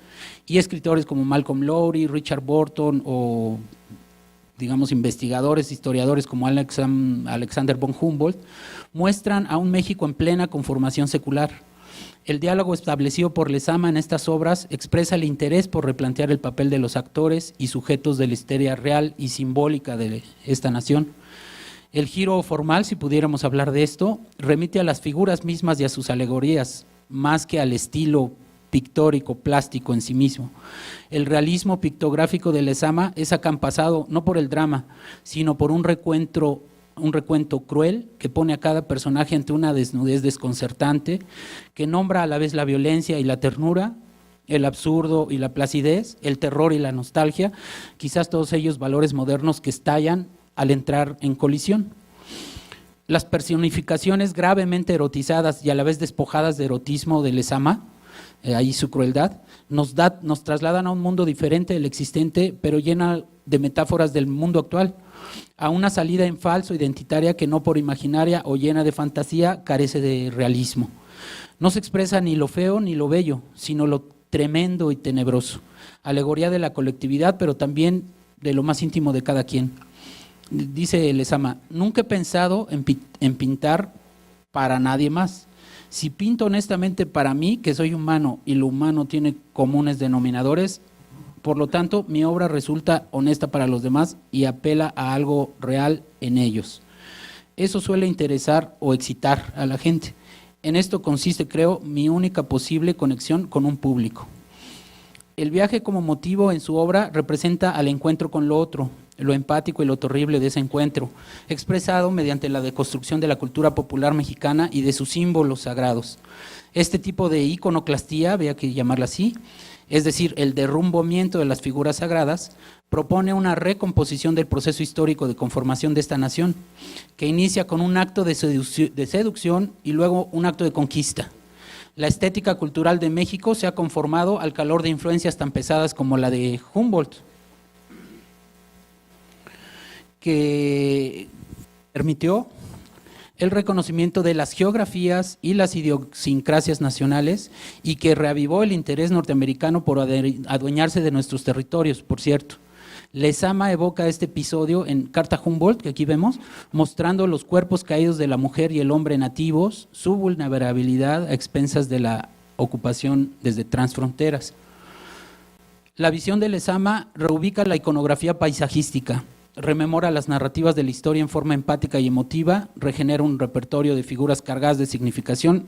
y escritores como Malcolm Lowry, Richard Burton o, digamos, investigadores, historiadores como Alexander von Humboldt, muestran a un México en plena conformación secular. El diálogo establecido por Lezama en estas obras expresa el interés por replantear el papel de los actores y sujetos de la historia real y simbólica de esta nación. El giro formal, si pudiéramos hablar de esto, remite a las figuras mismas y a sus alegorías, más que al estilo pictórico, plástico en sí mismo. El realismo pictográfico de Lezama es acampasado no por el drama, sino por un recuento cruel que pone a cada personaje ante una desnudez desconcertante, que nombra a la vez la violencia y la ternura, el absurdo y la placidez, el terror y la nostalgia, quizás todos ellos valores modernos que estallan al entrar en colisión. Las personificaciones gravemente erotizadas y a la vez despojadas de erotismo de Lezama, ahí su crueldad, nos trasladan a un mundo diferente del existente, pero llena de metáforas del mundo actual, a una salida en falso identitaria que no por imaginaria o llena de fantasía carece de realismo. No se expresa ni lo feo ni lo bello, sino lo tremendo y tenebroso, alegoría de la colectividad, pero también de lo más íntimo de cada quien. Dice Lezama, nunca he pensado en pintar para nadie más. Si pinto honestamente para mí, que soy humano y lo humano tiene comunes denominadores, por lo tanto, mi obra resulta honesta para los demás y apela a algo real en ellos. Eso suele interesar o excitar a la gente. En esto consiste, creo, mi única posible conexión con un público. El viaje como motivo en su obra representa al encuentro con lo otro, lo empático y lo terrible de ese encuentro, expresado mediante la deconstrucción de la cultura popular mexicana y de sus símbolos sagrados. Este tipo de iconoclastía, había que llamarla así, es decir, el derrumbamiento de las figuras sagradas, propone una recomposición del proceso histórico de conformación de esta nación, que inicia con un acto de seducción y luego un acto de conquista. La estética cultural de México se ha conformado al calor de influencias tan pesadas como la de Humboldt, que permitió el reconocimiento de las geografías y las idiosincrasias nacionales y que reavivó el interés norteamericano por adueñarse de nuestros territorios, por cierto. Lezama evoca este episodio en Carta Humboldt, que aquí vemos, mostrando los cuerpos caídos de la mujer y el hombre nativos, su vulnerabilidad a expensas de la ocupación desde transfronteras. La visión de Lezama reubica la iconografía paisajística, rememora las narrativas de la historia en forma empática y emotiva, regenera un repertorio de figuras cargadas de significación,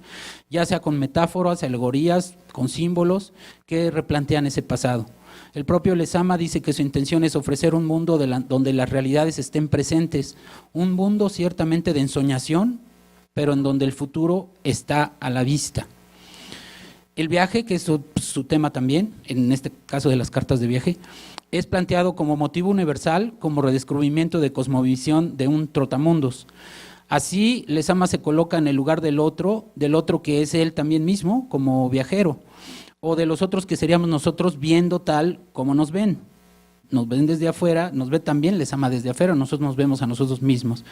ya sea con metáforas, alegorías, con símbolos que replantean ese pasado. El propio Lezama dice que su intención es ofrecer un mundo donde las realidades estén presentes, un mundo ciertamente de ensoñación, pero en donde el futuro está a la vista. El viaje, que es su tema también, en este caso de las cartas de viaje, es planteado como motivo universal, como redescubrimiento de cosmovisión de un trotamundos. Así, Lezama se coloca en el lugar del otro que es él también mismo, como viajero, o de los otros que seríamos nosotros viendo tal como nos ven. Nos ven desde afuera, nos ve también Lezama desde afuera, nosotros nos vemos a nosotros mismos.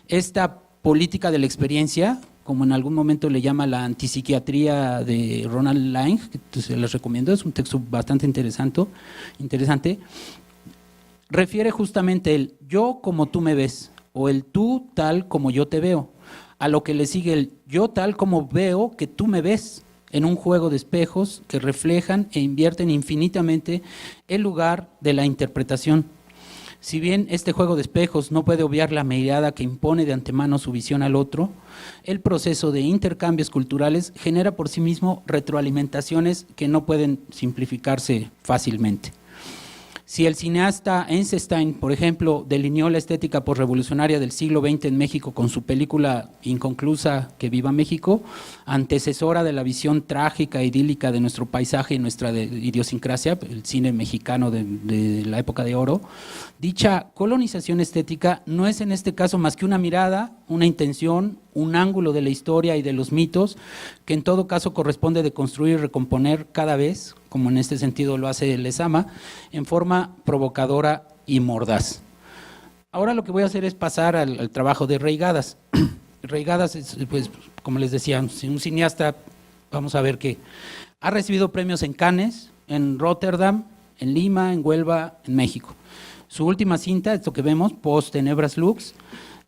Esta política de la experiencia, como en algún momento le llama la antipsiquiatría de Ronald Lang, que se les recomiendo, es un texto bastante interesante, refiere justamente el yo como tú me ves, o el tú tal como yo te veo, a lo que le sigue el yo tal como veo que tú me ves, en un juego de espejos que reflejan e invierten infinitamente el lugar de la interpretación. Si bien este juego de espejos no puede obviar la mirada que impone de antemano su visión al otro, el proceso de intercambios culturales genera por sí mismo retroalimentaciones que no pueden simplificarse fácilmente. Si el cineasta Eisenstein, por ejemplo, delineó la estética posrevolucionaria del siglo XX en México con su película inconclusa Que viva México, antecesora de la visión trágica e idílica de nuestro paisaje y nuestra idiosincrasia, el cine mexicano de la época de oro, dicha colonización estética no es en este caso más que una mirada, una intención, un ángulo de la historia y de los mitos que en todo caso corresponde de construir y recomponer cada vez, como en este sentido lo hace Lezama, en forma provocadora y mordaz. Ahora lo que voy a hacer es pasar al trabajo de Reigadas. Reigadas es, pues, como les decía, un cineasta, vamos a ver que ha recibido premios en Cannes, en Rotterdam, en Lima, en Huelva, en México. Su última cinta, esto que vemos, Post Tenebras Lux,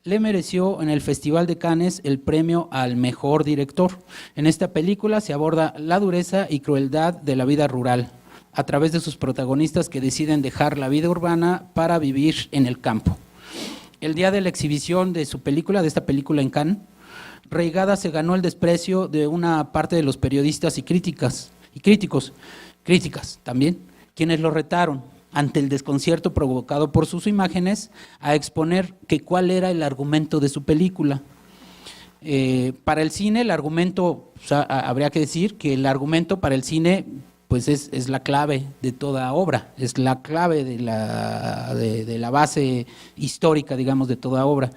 le mereció en el Festival de Cannes el premio al mejor director. En esta película se aborda la dureza y crueldad de la vida rural a través de sus protagonistas que deciden dejar la vida urbana para vivir en el campo. El día de la exhibición de su película, de esta película en Cannes, Reigadas se ganó el desprecio de una parte de los periodistas y críticas también, quienes lo retaron ante el desconcierto provocado por sus imágenes a exponer que cuál era el argumento de su película. Para el cine el argumento, o sea, habría que decir que el argumento para el cine pues es la clave de toda obra, es la clave de la base histórica, digamos, de toda obra.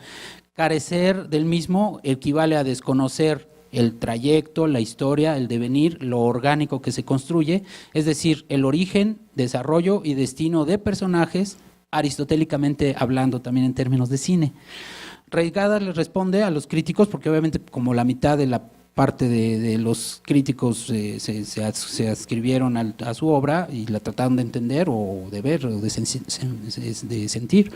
Carecer del mismo equivale a desconocer el trayecto, la historia, el devenir, lo orgánico que se construye, es decir, el origen, desarrollo y destino de personajes, aristotélicamente hablando también en términos de cine. Reigadas le responde a los críticos, porque obviamente como la mitad de la parte de los críticos se adscribieron a su obra y la trataron de entender o de ver o de sentir.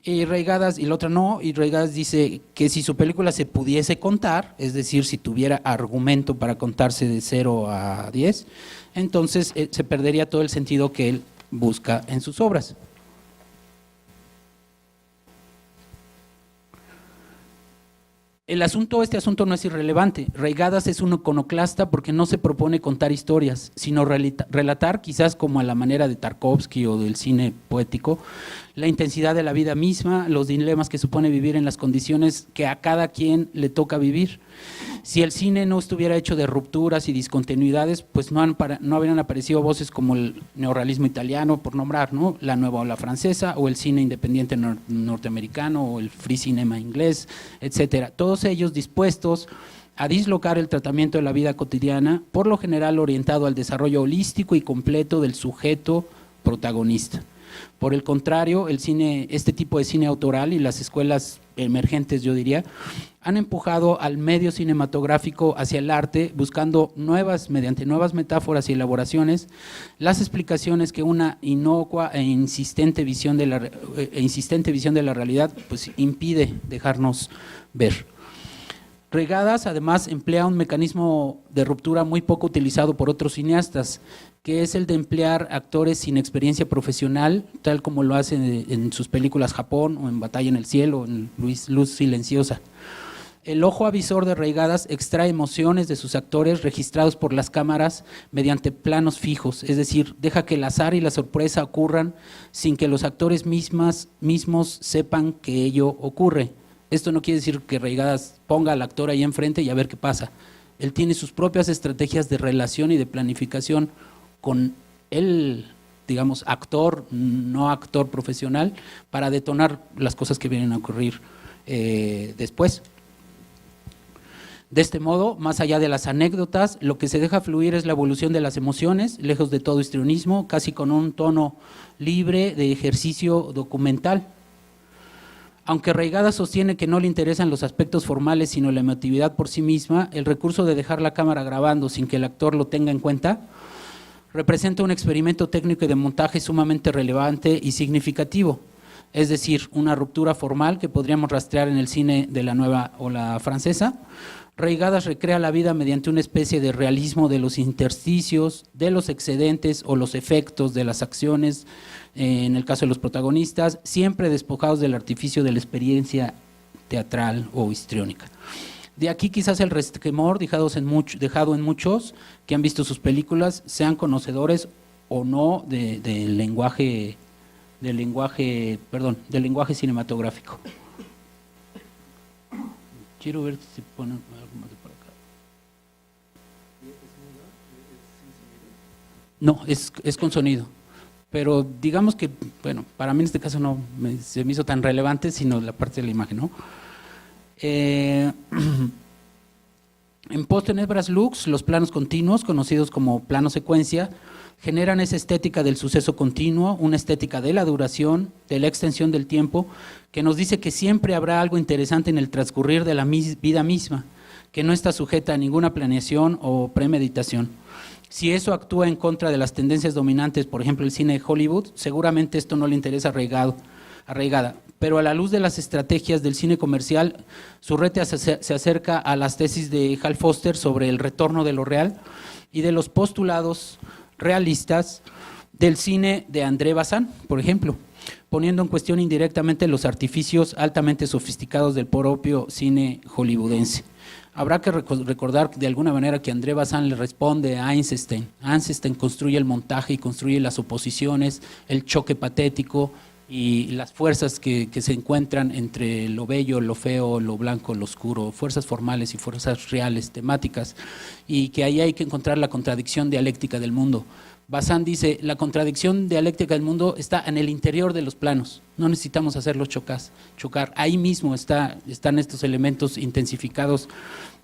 Y Reigadas, y la otra no, y Reigadas dice que si su película se pudiese contar, es decir, si tuviera argumento para contarse de 0 a 10, entonces se perdería todo el sentido que él busca en sus obras. Este asunto no es irrelevante. Reigadas es un iconoclasta porque no se propone contar historias, sino relatar, quizás como a la manera de Tarkovsky o del cine poético, la intensidad de la vida misma, los dilemas que supone vivir en las condiciones que a cada quien le toca vivir. Si el cine no estuviera hecho de rupturas y discontinuidades, pues no habrían aparecido voces como el neorrealismo italiano, por nombrar, ¿no?, la nueva ola francesa, o el cine independiente norteamericano, o el free cinema inglés, etcétera. Todos ellos dispuestos a dislocar el tratamiento de la vida cotidiana, por lo general orientado al desarrollo holístico y completo del sujeto protagonista. Por el contrario, este tipo de cine autoral y las escuelas emergentes, yo diría, han empujado al medio cinematográfico hacia el arte, buscando mediante nuevas metáforas y elaboraciones, las explicaciones que una inocua e insistente visión de la realidad pues impide dejarnos ver. Reigadas además emplea un mecanismo de ruptura muy poco utilizado por otros cineastas, que es el de emplear actores sin experiencia profesional, tal como lo hace en sus películas Japón o en Batalla en el Cielo, o en Luz Silenciosa. El ojo avisor de Reigadas extrae emociones de sus actores registrados por las cámaras mediante planos fijos, es decir, deja que el azar y la sorpresa ocurran sin que los actores mismos sepan que ello ocurre. Esto no quiere decir que Reigadas ponga al actor ahí enfrente y a ver qué pasa. Él tiene sus propias estrategias de relación y de planificación con el, digamos, actor, no actor profesional, para detonar las cosas que vienen a ocurrir después. De este modo, más allá de las anécdotas, lo que se deja fluir es la evolución de las emociones, lejos de todo histrionismo, casi con un tono libre de ejercicio documental. Aunque Reigadas sostiene que no le interesan los aspectos formales, sino la emotividad por sí misma, el recurso de dejar la cámara grabando sin que el actor lo tenga en cuenta representa un experimento técnico y de montaje sumamente relevante y significativo, es decir, una ruptura formal que podríamos rastrear en el cine de la nueva ola francesa, Reigadas recrea la vida mediante una especie de realismo de los intersticios, de los excedentes o los efectos de las acciones, en el caso de los protagonistas, siempre despojados del artificio de la experiencia teatral o histriónica. De aquí quizás el resquemor dejado en muchos que han visto sus películas, sean conocedores o no del lenguaje cinematográfico. Quiero ver si ponen algo más de por acá. No, es con sonido. Pero digamos que, bueno, para mí en este caso no se me hizo tan relevante, sino la parte de la imagen, ¿no? En Post-Tenebras Lux, los planos continuos, conocidos como plano secuencia, generan esa estética del suceso continuo, una estética de la duración, de la extensión del tiempo, que nos dice que siempre habrá algo interesante en el transcurrir de la vida misma, que no está sujeta a ninguna planeación o premeditación. Si eso actúa en contra de las tendencias dominantes, por ejemplo el cine de Hollywood, seguramente esto no le interesa arraigada, pero a la luz de las estrategias del cine comercial, Surrete se acerca a las tesis de Hal Foster sobre el retorno de lo real y de los postulados realistas del cine de André Bazin, por ejemplo, poniendo en cuestión indirectamente los artificios altamente sofisticados del propio cine hollywoodense. Habrá que recordar de alguna manera que André Bazin le responde a Eisenstein. Eisenstein construye el montaje y construye las oposiciones, el choque patético y las fuerzas que se encuentran entre lo bello, lo feo, lo blanco, lo oscuro, fuerzas formales y fuerzas reales, temáticas, y que ahí hay que encontrar la contradicción dialéctica del mundo. Bazin dice, la contradicción dialéctica del mundo está en el interior de los planos, no necesitamos hacerlos chocar, ahí mismo están estos elementos intensificados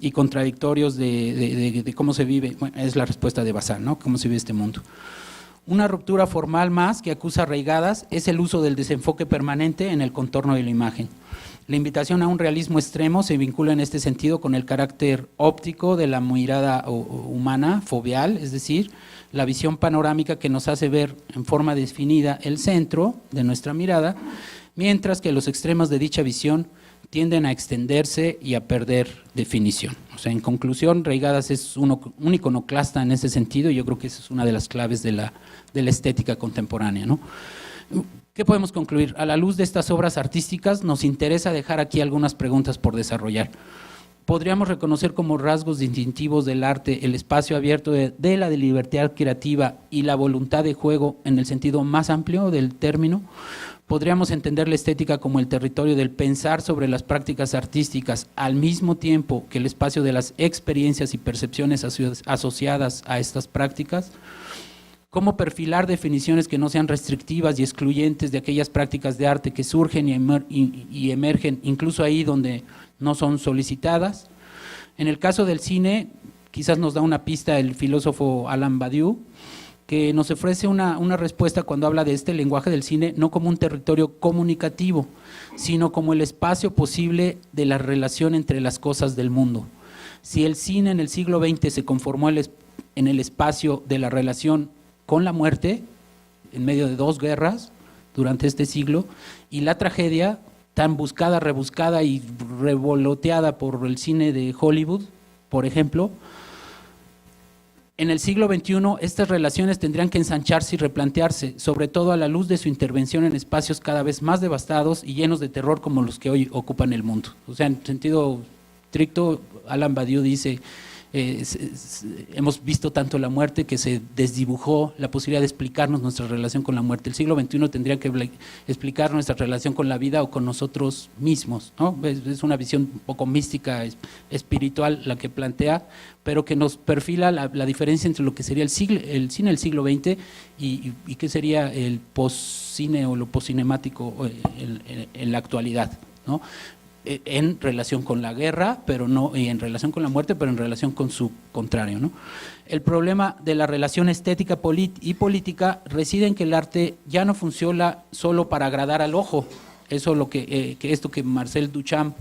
y contradictorios de cómo se vive, bueno, es la respuesta de Bazin, ¿no? Cómo se vive este mundo. Una ruptura formal más que acusa arraigadas es el uso del desenfoque permanente en el contorno de la imagen. La invitación a un realismo extremo se vincula en este sentido con el carácter óptico de la mirada humana, foveal, es decir, la visión panorámica que nos hace ver en forma definida el centro de nuestra mirada, mientras que los extremos de dicha visión tienden a extenderse y a perder definición. O sea, en conclusión, Reigadas es un iconoclasta en ese sentido, y yo creo que esa es una de las claves de la estética contemporánea, ¿no? ¿Qué podemos concluir? A la luz de estas obras artísticas nos interesa dejar aquí algunas preguntas por desarrollar. ¿Podríamos reconocer como rasgos distintivos del arte el espacio abierto de la libertad creativa y la voluntad de juego en el sentido más amplio del término? ¿Podríamos entender la estética como el territorio del pensar sobre las prácticas artísticas al mismo tiempo que el espacio de las experiencias y percepciones asociadas a estas prácticas? ¿Cómo perfilar definiciones que no sean restrictivas y excluyentes de aquellas prácticas de arte que surgen y emergen incluso ahí donde no son solicitadas? En el caso del cine, quizás nos da una pista el filósofo Alain Badiou, que nos ofrece una respuesta cuando habla de este lenguaje del cine no como un territorio comunicativo, sino como el espacio posible de la relación entre las cosas del mundo. Si el cine en el siglo XX se conformó en el espacio de la relación con la muerte, en medio de dos guerras durante este siglo, y la tragedia tan buscada, rebuscada y revoloteada por el cine de Hollywood, por ejemplo, en el siglo XXI estas relaciones tendrían que ensancharse y replantearse, sobre todo a la luz de su intervención en espacios cada vez más devastados y llenos de terror como los que hoy ocupan el mundo. O sea, en sentido estricto, Alain Badiou dice, hemos visto tanto la muerte que se desdibujó la posibilidad de explicarnos nuestra relación con la muerte. El siglo XXI tendría que explicar nuestra relación con la vida o con nosotros mismos, ¿no? Es una visión un poco mística, espiritual la que plantea, pero que nos perfila la diferencia entre lo que sería el cine del siglo XX y qué sería el post-cine o lo post-cinemático en la actualidad, ¿no? En relación con la guerra, pero no, y en relación con la muerte, pero en relación con su contrario, ¿no? El problema de la relación estética y política reside en que el arte ya no funciona solo para agradar al ojo. Eso lo que esto que Marcel Duchamp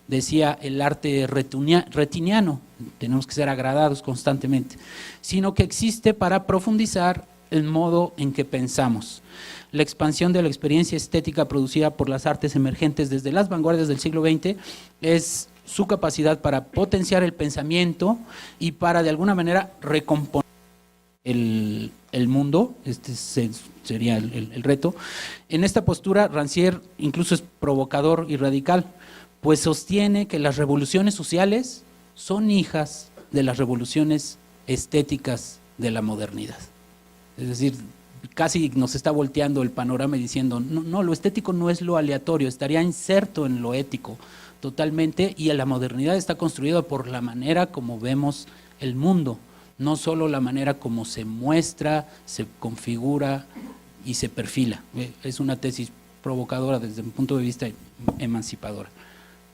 decía, el arte retiniano, tenemos que ser agradados constantemente, sino que existe para profundizar el modo en que pensamos. La expansión de la experiencia estética producida por las artes emergentes desde las vanguardias del siglo XX es su capacidad para potenciar el pensamiento y para de alguna manera recomponer el mundo. Sería el reto. En esta postura, Rancière incluso es provocador y radical, pues sostiene que las revoluciones sociales son hijas de las revoluciones estéticas de la modernidad. Es decir, casi nos está volteando el panorama y diciendo, no, lo estético no es lo aleatorio, estaría inserto en lo ético totalmente, y la modernidad está construida por la manera como vemos el mundo, no solo la manera como se muestra, se configura y se perfila. Es una tesis provocadora desde mi punto de vista emancipadora.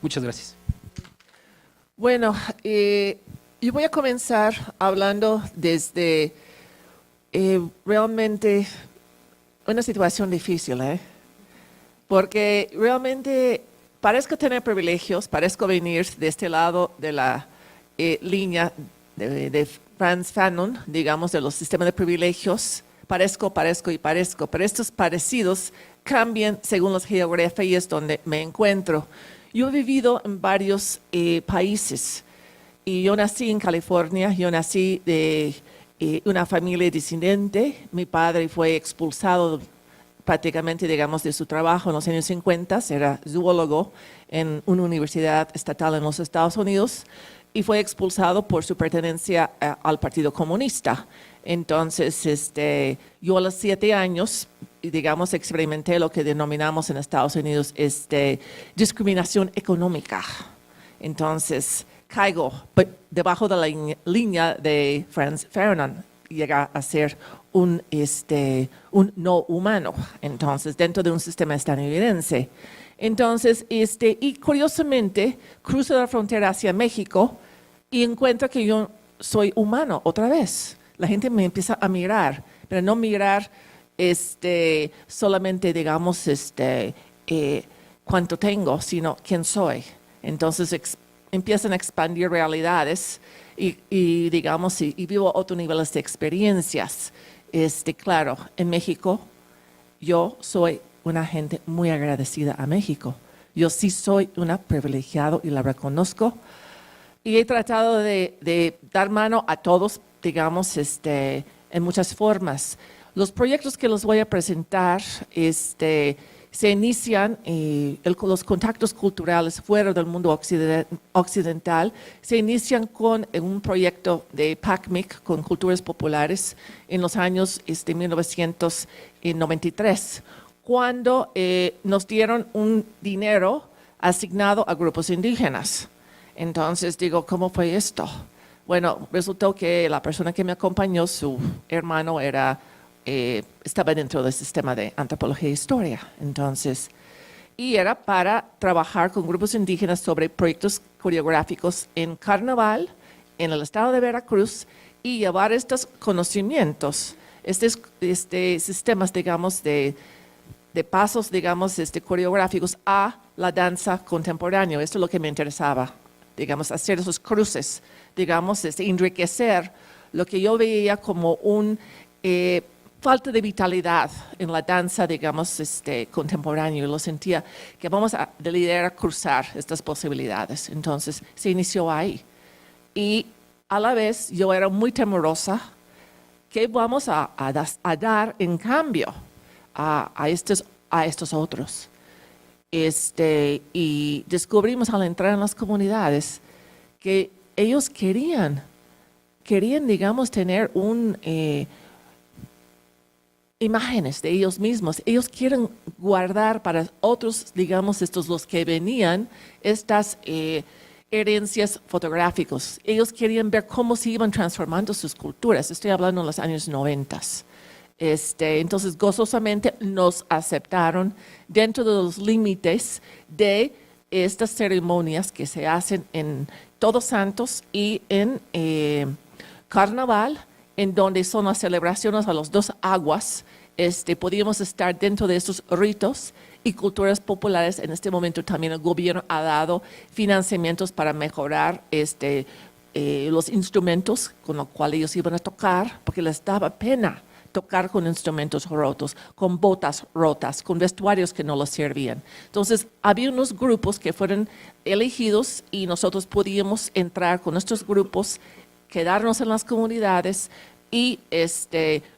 Muchas gracias. Bueno, yo voy a comenzar hablando desde realmente una situación difícil, porque realmente parezco tener privilegios, parezco venir de este lado de la línea de Frantz Fanon, digamos, de los sistemas de privilegios. Parezco, pero estos parecidos cambian según las geografías donde me encuentro. Yo he vivido en varios países y yo nací en California, yo nací de una familia disidente. Mi padre fue expulsado prácticamente, digamos, de su trabajo en los años 50, era zoólogo en una universidad estatal en los Estados Unidos y fue expulsado por su pertenencia al Partido Comunista. Entonces, yo a los 7 años, digamos, experimenté lo que denominamos en Estados Unidos discriminación económica. Entonces, caigo debajo de la línea de Frantz Fanon, llega a ser un no humano, entonces, dentro de un sistema estadounidense. Entonces, y curiosamente, cruzo la frontera hacia México y encuentro que yo soy humano otra vez. La gente me empieza a mirar, pero no mirar solamente, digamos, cuánto tengo, sino quién soy. Entonces, empiezan a expandir realidades y digamos, y vivo otros niveles de experiencias. Claro, en México, yo soy una gente muy agradecida a México. Yo sí soy una privilegiada y la reconozco. Y he tratado de dar mano a todos, digamos, en muchas formas. Los proyectos que los voy a presentar, se inician, los contactos culturales fuera del mundo occidental, se inician con un proyecto de PACMIC, con culturas populares, en los años 1993, cuando nos dieron un dinero asignado a grupos indígenas. Entonces digo, ¿cómo fue esto? Bueno, resultó que la persona que me acompañó, su hermano, estaba dentro del sistema de antropología e historia. Entonces, y era para trabajar con grupos indígenas sobre proyectos coreográficos en carnaval, en el estado de Veracruz, y llevar estos conocimientos, estos sistemas, digamos, de pasos, digamos, coreográficos a la danza contemporánea. Esto es lo que me interesaba, digamos, hacer esos cruces, digamos, enriquecer lo que yo veía como un falta de vitalidad en la danza, digamos, contemporánea. Yo lo sentía que vamos a liderar, cruzar estas posibilidades. Entonces, se inició ahí. Y a la vez, yo era muy temerosa. ¿Qué vamos a dar en cambio a estos otros? Y descubrimos al entrar en las comunidades que ellos querían, digamos, tener imágenes de ellos mismos. Ellos quieren guardar para otros, digamos, los que venían, estas herencias fotográficas. Ellos querían ver cómo se iban transformando sus culturas. Estoy hablando en los años 90. Entonces, gozosamente nos aceptaron dentro de los límites de estas ceremonias que se hacen en Todos Santos y en Carnaval, en donde son las celebraciones a las 2 aguas. Podíamos estar dentro de estos ritos y culturas populares. En este momento también el gobierno ha dado financiamientos para mejorar los instrumentos con los cuales ellos iban a tocar, porque les daba pena tocar con instrumentos rotos, con botas rotas, con vestuarios que no les servían. Entonces, había unos grupos que fueron elegidos y nosotros podíamos entrar con estos grupos, quedarnos en las comunidades y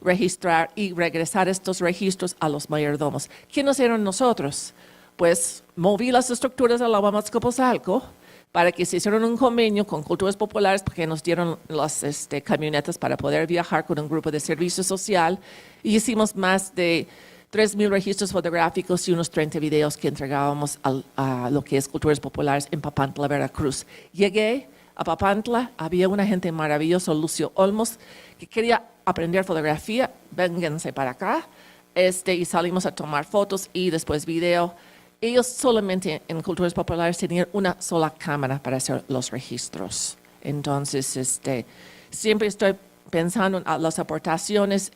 registrar y regresar estos registros a los mayordomos. ¿Quiénes eran nosotros? Pues moví las estructuras de la Huamatzcopozalco para que se hicieran un convenio con Culturas Populares, porque nos dieron las camionetas para poder viajar con un grupo de servicio social, y hicimos más de 3,000 registros fotográficos y unos 30 videos que entregábamos a lo que es Culturas Populares en Papantla, Veracruz. Llegué a Papantla, había una gente maravillosa, Lucio Olmos, que quería aprender fotografía. Vénganse para acá, y salimos a tomar fotos y después video. Ellos solamente en Culturas Populares tenían una sola cámara para hacer los registros. Entonces, siempre estoy pensando en las aportaciones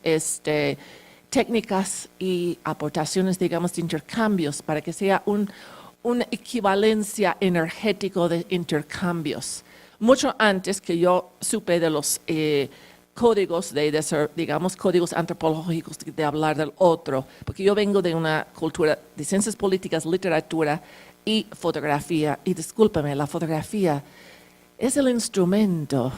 técnicas y aportaciones, digamos, de intercambios, para que sea una equivalencia energética de intercambios. Mucho antes que yo supe de los códigos digamos, códigos antropológicos de hablar del otro, porque yo vengo de una cultura de ciencias políticas, literatura y fotografía, y discúlpame, la fotografía es el instrumento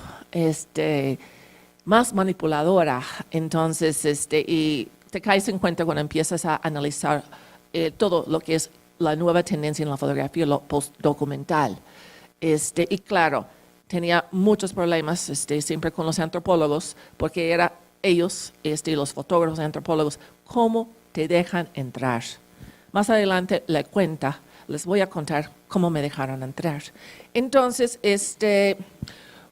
más manipuladora. Entonces, y te caes en cuenta cuando empiezas a analizar todo lo que es la nueva tendencia en la fotografía, lo postdocumental. Y claro, tenía muchos problemas siempre con los antropólogos, porque era ellos, los fotógrafos antropólogos, cómo te dejan entrar. Más adelante les voy a contar cómo me dejaron entrar. Entonces,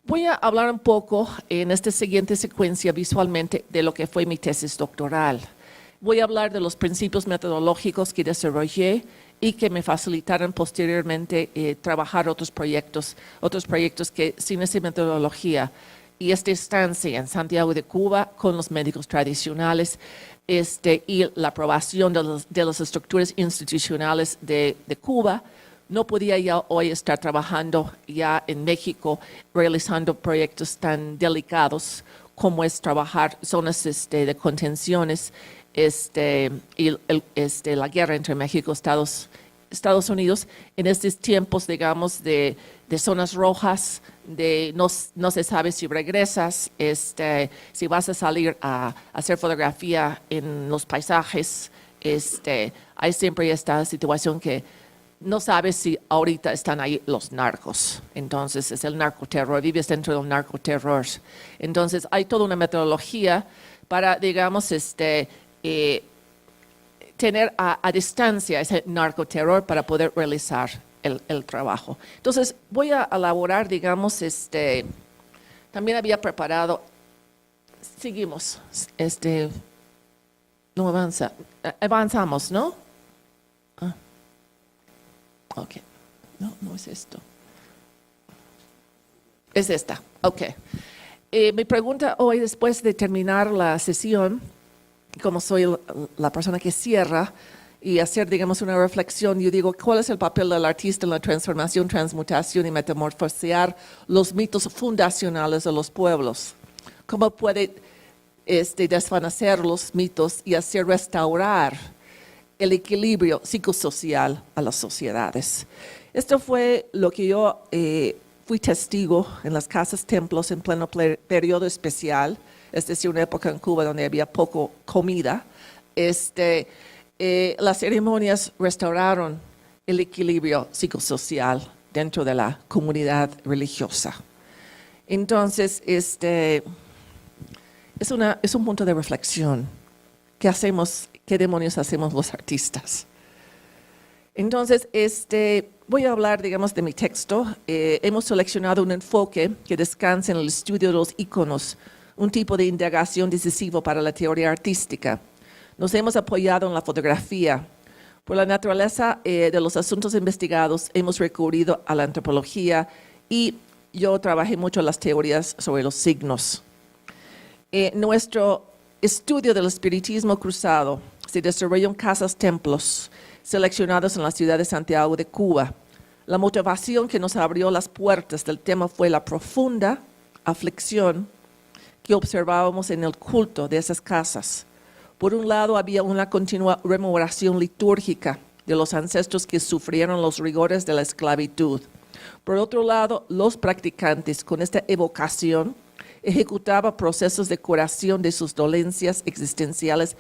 voy a hablar un poco en esta siguiente secuencia visualmente de lo que fue mi tesis doctoral. Voy a hablar de los principios metodológicos que desarrollé y que me facilitaron posteriormente trabajar otros proyectos que sin esa metodología y esta estancia en Santiago de Cuba con los médicos tradicionales y la aprobación de las estructuras institucionales de Cuba, no podía ya hoy estar trabajando ya en México realizando proyectos tan delicados como es trabajar zonas de contenciones y la guerra entre México y Estados Unidos en estos tiempos, digamos, de zonas rojas, de no se sabe si regresas, si vas a salir a hacer fotografía en los paisajes, hay siempre esta situación que no sabes si ahorita están ahí los narcos. Entonces es el narcoterror, vives dentro del narcoterror. Entonces hay toda una metodología para, digamos, tener a distancia ese narcoterror para poder realizar el trabajo. Entonces voy a elaborar, digamos, también había preparado, seguimos, no avanzamos, ¿no? Ok, no es esto. Es esta, ok. Mi pregunta hoy, después de terminar la sesión, como soy la persona que cierra, y hacer, digamos, una reflexión, yo digo, ¿cuál es el papel del artista en la transformación, transmutación y metamorfosear los mitos fundacionales de los pueblos? ¿Cómo puede desvanecer los mitos y hacer restaurar el equilibrio psicosocial a las sociedades? Esto fue lo que yo fui testigo en las casas templos en pleno periodo especial, es decir, una época en Cuba donde había poco comida. Las ceremonias restauraron el equilibrio psicosocial dentro de la comunidad religiosa. Entonces, es un punto de reflexión. ¿Qué hacemos? ¿Qué demonios hacemos los artistas? Entonces, voy a hablar, digamos, de mi texto. Hemos seleccionado un enfoque que descansa en el estudio de los íconos, un tipo de indagación decisivo para la teoría artística. Nos hemos apoyado en la fotografía. Por la naturaleza de los asuntos investigados, hemos recurrido a la antropología y yo trabajé mucho en las teorías sobre los signos. Nuestro estudio del espiritismo cruzado se desarrolló en casas templos seleccionados en la ciudad de Santiago de Cuba. La motivación que nos abrió las puertas del tema fue la profunda aflicción que observábamos en el culto de esas casas. Por un lado, había una continua rememoración litúrgica de los ancestros que sufrieron los rigores de la esclavitud. Por otro lado, los practicantes, con esta evocación, ejecutaban procesos de curación de sus dolencias existenciales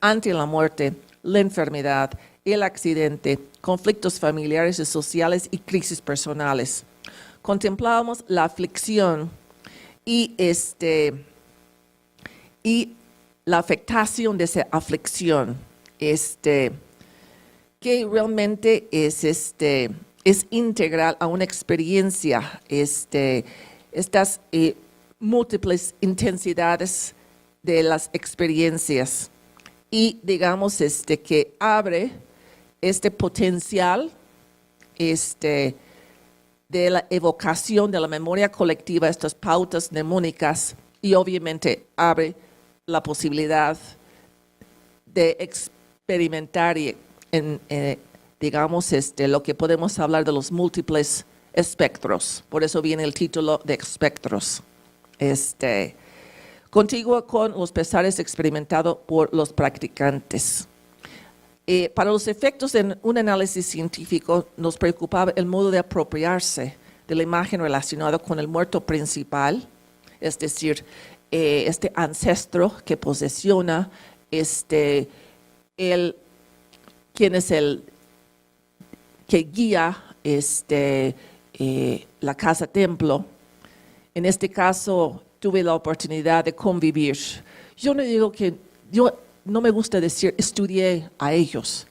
ante la muerte, la enfermedad, el accidente, conflictos familiares y sociales y crisis personales. Contemplábamos la aflicción y la afectación de esa aflicción, que realmente es integral a una experiencia, estas múltiples intensidades de las experiencias y digamos que abre este potencial de la evocación de la memoria colectiva, estas pautas mnemónicas, y obviamente abre la posibilidad de experimentar digamos, lo que podemos hablar de los múltiples espectros. Por eso viene el título de espectros. Contigua con los pesares experimentados por los practicantes. Para los efectos de un análisis científico, nos preocupaba el modo de apropiarse de la imagen relacionada con el muerto principal, es decir, este ancestro que posesiona, quien es el que guía la casa templo. En este caso, tuve la oportunidad de convivir. Yo no me gusta decir estudié a ellos.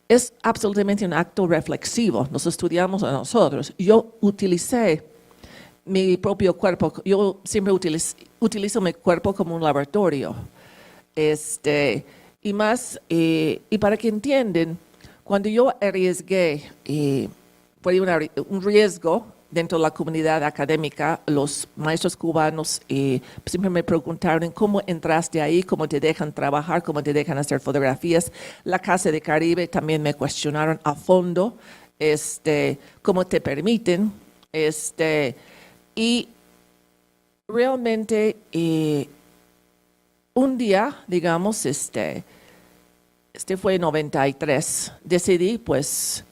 Es absolutamente un acto reflexivo. Nos estudiamos a nosotros. Yo utilicé mi propio cuerpo. Yo siempre utilizo mi cuerpo como un laboratorio. Y para que entiendan, cuando yo arriesgué, fue un riesgo dentro de la comunidad académica. Los maestros cubanos siempre me preguntaron cómo entraste ahí, cómo te dejan trabajar, cómo te dejan hacer fotografías. La Casa de Caribe también me cuestionaron a fondo, cómo te permiten. Y realmente un día, digamos, fue en 93, decidí pues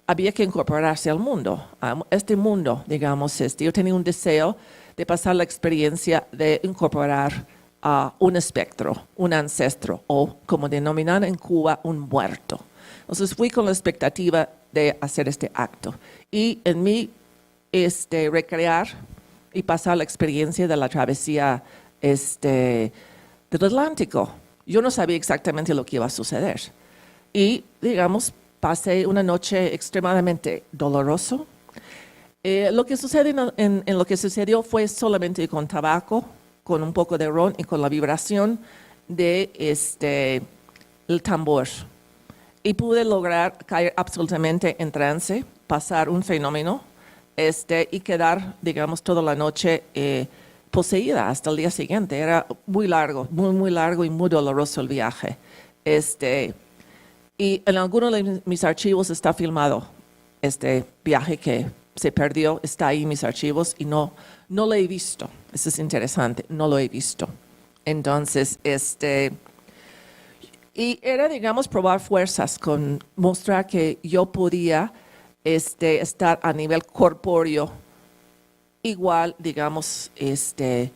había que incorporarse al mundo, a este mundo, digamos. Yo tenía un deseo de pasar la experiencia de incorporar a un espectro, un ancestro, o como denominan en Cuba, un muerto. Entonces fui con la expectativa de hacer este acto. Y en mí, recrear y pasar la experiencia de la travesía del Atlántico. Yo no sabía exactamente lo que iba a suceder. Y, digamos, pasé una noche extremadamente doloroso. Lo que sucedió fue solamente con tabaco, con un poco de ron y con la vibración de el tambor. Y pude lograr caer absolutamente en trance, pasar un fenómeno y quedar, digamos, toda la noche poseída hasta el día siguiente. Era muy largo, muy largo y muy doloroso el viaje. Y en algunos de mis archivos está filmado este viaje que se perdió, está ahí en mis archivos y no lo he visto. Eso es interesante, no lo he visto. Entonces, y era, digamos, probar fuerzas, con mostrar que yo podía estar a nivel corpóreo igual, digamos, que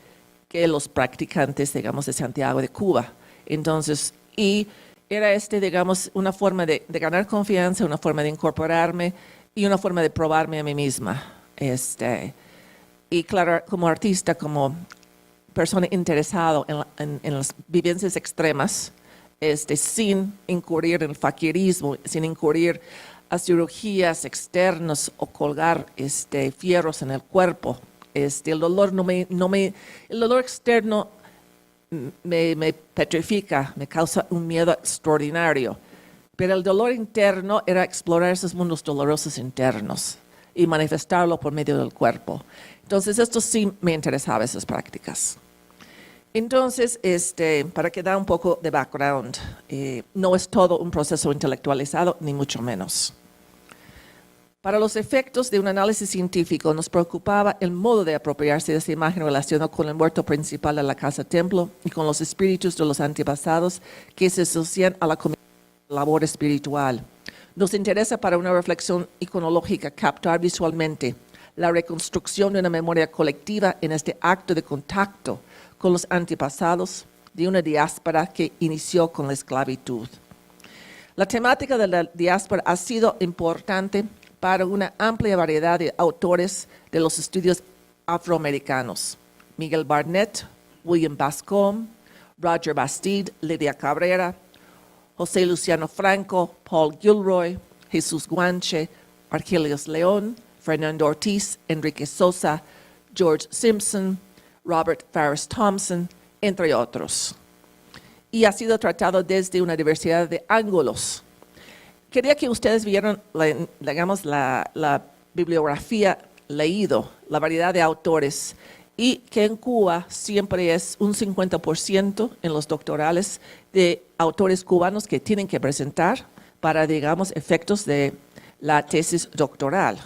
los practicantes, digamos, de Santiago de Cuba. Entonces, y era digamos, una forma de ganar confianza, una forma de incorporarme y una forma de probarme a mí misma. Y claro, como artista, como persona interesada en las vivencias extremas, sin incurrir en el faquirismo, sin incurrir a cirugías externas o colgar fierros en el cuerpo. El dolor el dolor externo me petrifica, me causa un miedo extraordinario. Pero el dolor interno era explorar esos mundos dolorosos internos y manifestarlo por medio del cuerpo. Entonces, esto sí me interesaba, esas prácticas. Entonces, para que da un poco de background, no es todo un proceso intelectualizado, ni mucho menos. Para los efectos de un análisis científico nos preocupaba el modo de apropiarse de esta imagen relacionada con el muerto principal de la casa templo y con los espíritus de los antepasados que se asocian a la labor espiritual. Nos interesa para una reflexión iconológica captar visualmente la reconstrucción de una memoria colectiva en este acto de contacto con los antepasados de una diáspora que inició con la esclavitud. La temática de la diáspora ha sido importante para una amplia variedad de autores de los estudios afroamericanos. Miguel Barnett, William Bascom, Roger Bastide, Lidia Cabrera, José Luciano Franco, Paul Gilroy, Jesús Guanche, Argelius León, Fernando Ortiz, Enrique Sosa, George Simpson, Robert Farris Thompson, entre otros. Y ha sido tratado desde una diversidad de ángulos. Quería que ustedes vieran, la bibliografía leído, la variedad de autores, y que en Cuba siempre es un 50% en los doctorales de autores cubanos que tienen que presentar para, digamos, efectos de la tesis doctoral.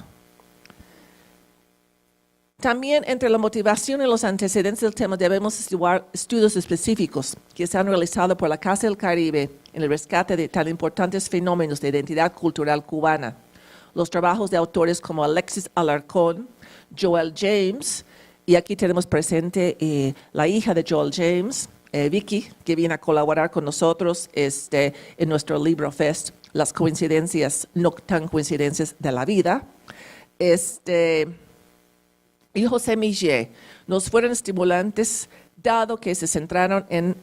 También entre la motivación y los antecedentes del tema debemos estudiar estudios específicos que se han realizado por la Casa del Caribe en el rescate de tan importantes fenómenos de identidad cultural cubana. Los trabajos de autores como Alexis Alarcón, Joel James, y aquí tenemos presente la hija de Joel James, Vicky, que viene a colaborar con nosotros en nuestro libro Fest, Las coincidencias, no tan coincidencias de la vida. Y José Millet nos fueron estimulantes dado que se centraron en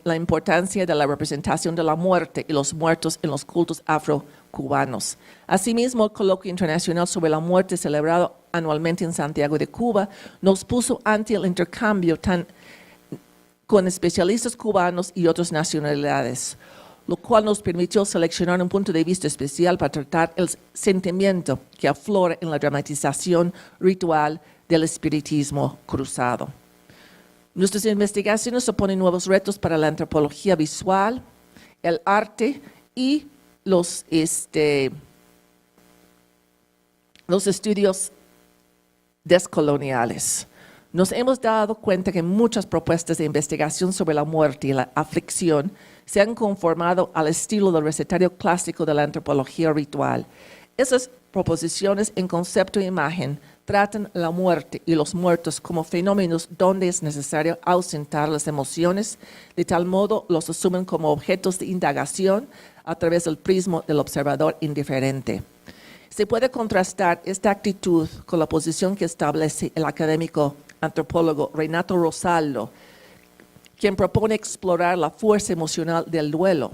la importancia de la representación de la muerte y los muertos en los cultos afro-cubanos. Asimismo, el Coloquio Internacional sobre la Muerte celebrado anualmente en Santiago de Cuba nos puso ante el intercambio con especialistas cubanos y otras nacionalidades, lo cual nos permitió seleccionar un punto de vista especial para tratar el sentimiento que aflora en la dramatización ritual del espiritismo cruzado. Nuestras investigaciones suponen nuevos retos para la antropología visual, el arte y los estudios descoloniales. Nos hemos dado cuenta que muchas propuestas de investigación sobre la muerte y la aflicción se han conformado al estilo del recetario clásico de la antropología ritual. Esas proposiciones en concepto e imagen tratan la muerte y los muertos como fenómenos donde es necesario ausentar las emociones, de tal modo los asumen como objetos de indagación a través del prisma del observador indiferente. Se puede contrastar esta actitud con la posición que establece el académico antropólogo Renato Rosaldo, quien propone explorar la fuerza emocional del duelo.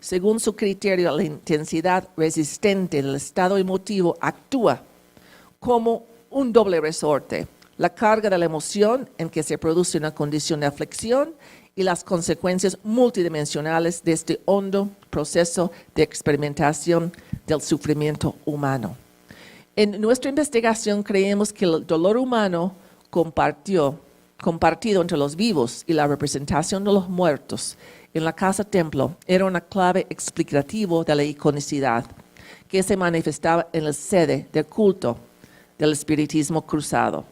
Según su criterio, la intensidad resistente del estado emotivo actúa como un doble resorte, la carga de la emoción en que se produce una condición de aflicción y las consecuencias multidimensionales de este hondo proceso de experimentación del sufrimiento humano. En nuestra investigación creemos que el dolor humano compartido entre los vivos y la representación de los muertos en la casa templo era una clave explicativa de la iconicidad que se manifestaba en la sede del culto del espiritismo cruzado.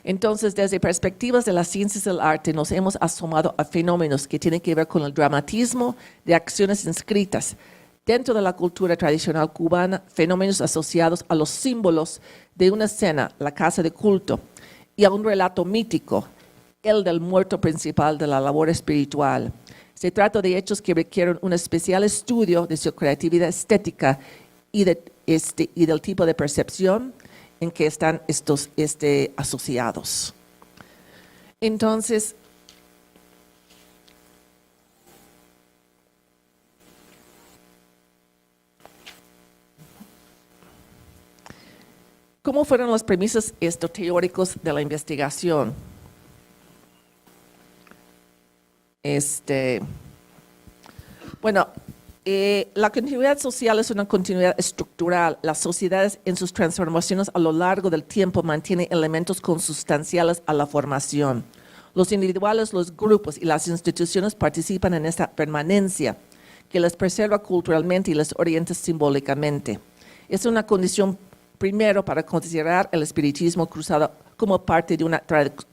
Entonces, desde perspectivas de las ciencias del arte, nos hemos asomado a fenómenos que tienen que ver con el dramatismo de acciones inscritas dentro de la cultura tradicional cubana, fenómenos asociados a los símbolos de una escena, la casa de culto, y a un relato mítico, el del muerto principal de la labor espiritual. Se trata de hechos que requieren un especial estudio de su creatividad estética y del tipo de percepción en que están estos asociados. Entonces, ¿cómo fueron las premisas teóricos de la investigación? La continuidad social es una continuidad estructural. Las sociedades en sus transformaciones a lo largo del tiempo mantienen elementos consustanciales a la formación. Los individuales, los grupos y las instituciones participan en esta permanencia que les preserva culturalmente y les orienta simbólicamente. Es una condición primero para considerar el espiritismo cruzado como parte de una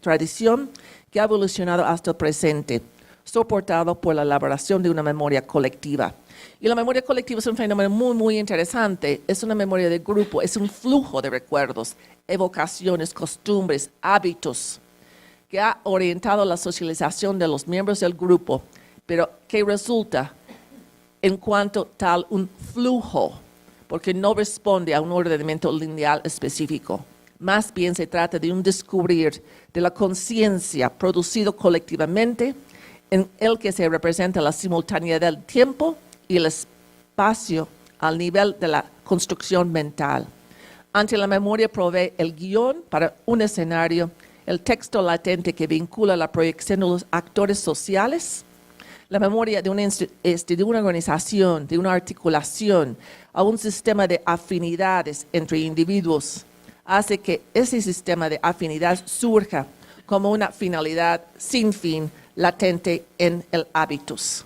tradición que ha evolucionado hasta el presente, soportado por la elaboración de una memoria colectiva. Y la memoria colectiva es un fenómeno muy, muy interesante. Es una memoria de grupo, es un flujo de recuerdos, evocaciones, costumbres, hábitos, que ha orientado la socialización de los miembros del grupo, pero que resulta en cuanto tal un flujo, porque no responde a un ordenamiento lineal específico. Más bien se trata de un descubrir de la conciencia producido colectivamente, en el que se representa la simultaneidad del tiempo y el espacio al nivel de la construcción mental. Ante la memoria provee el guión para un escenario, el texto latente que vincula la proyección de los actores sociales, la memoria de una organización, de una articulación, a un sistema de afinidades entre individuos, hace que ese sistema de afinidad surja como una finalidad sin fin latente en el hábitus.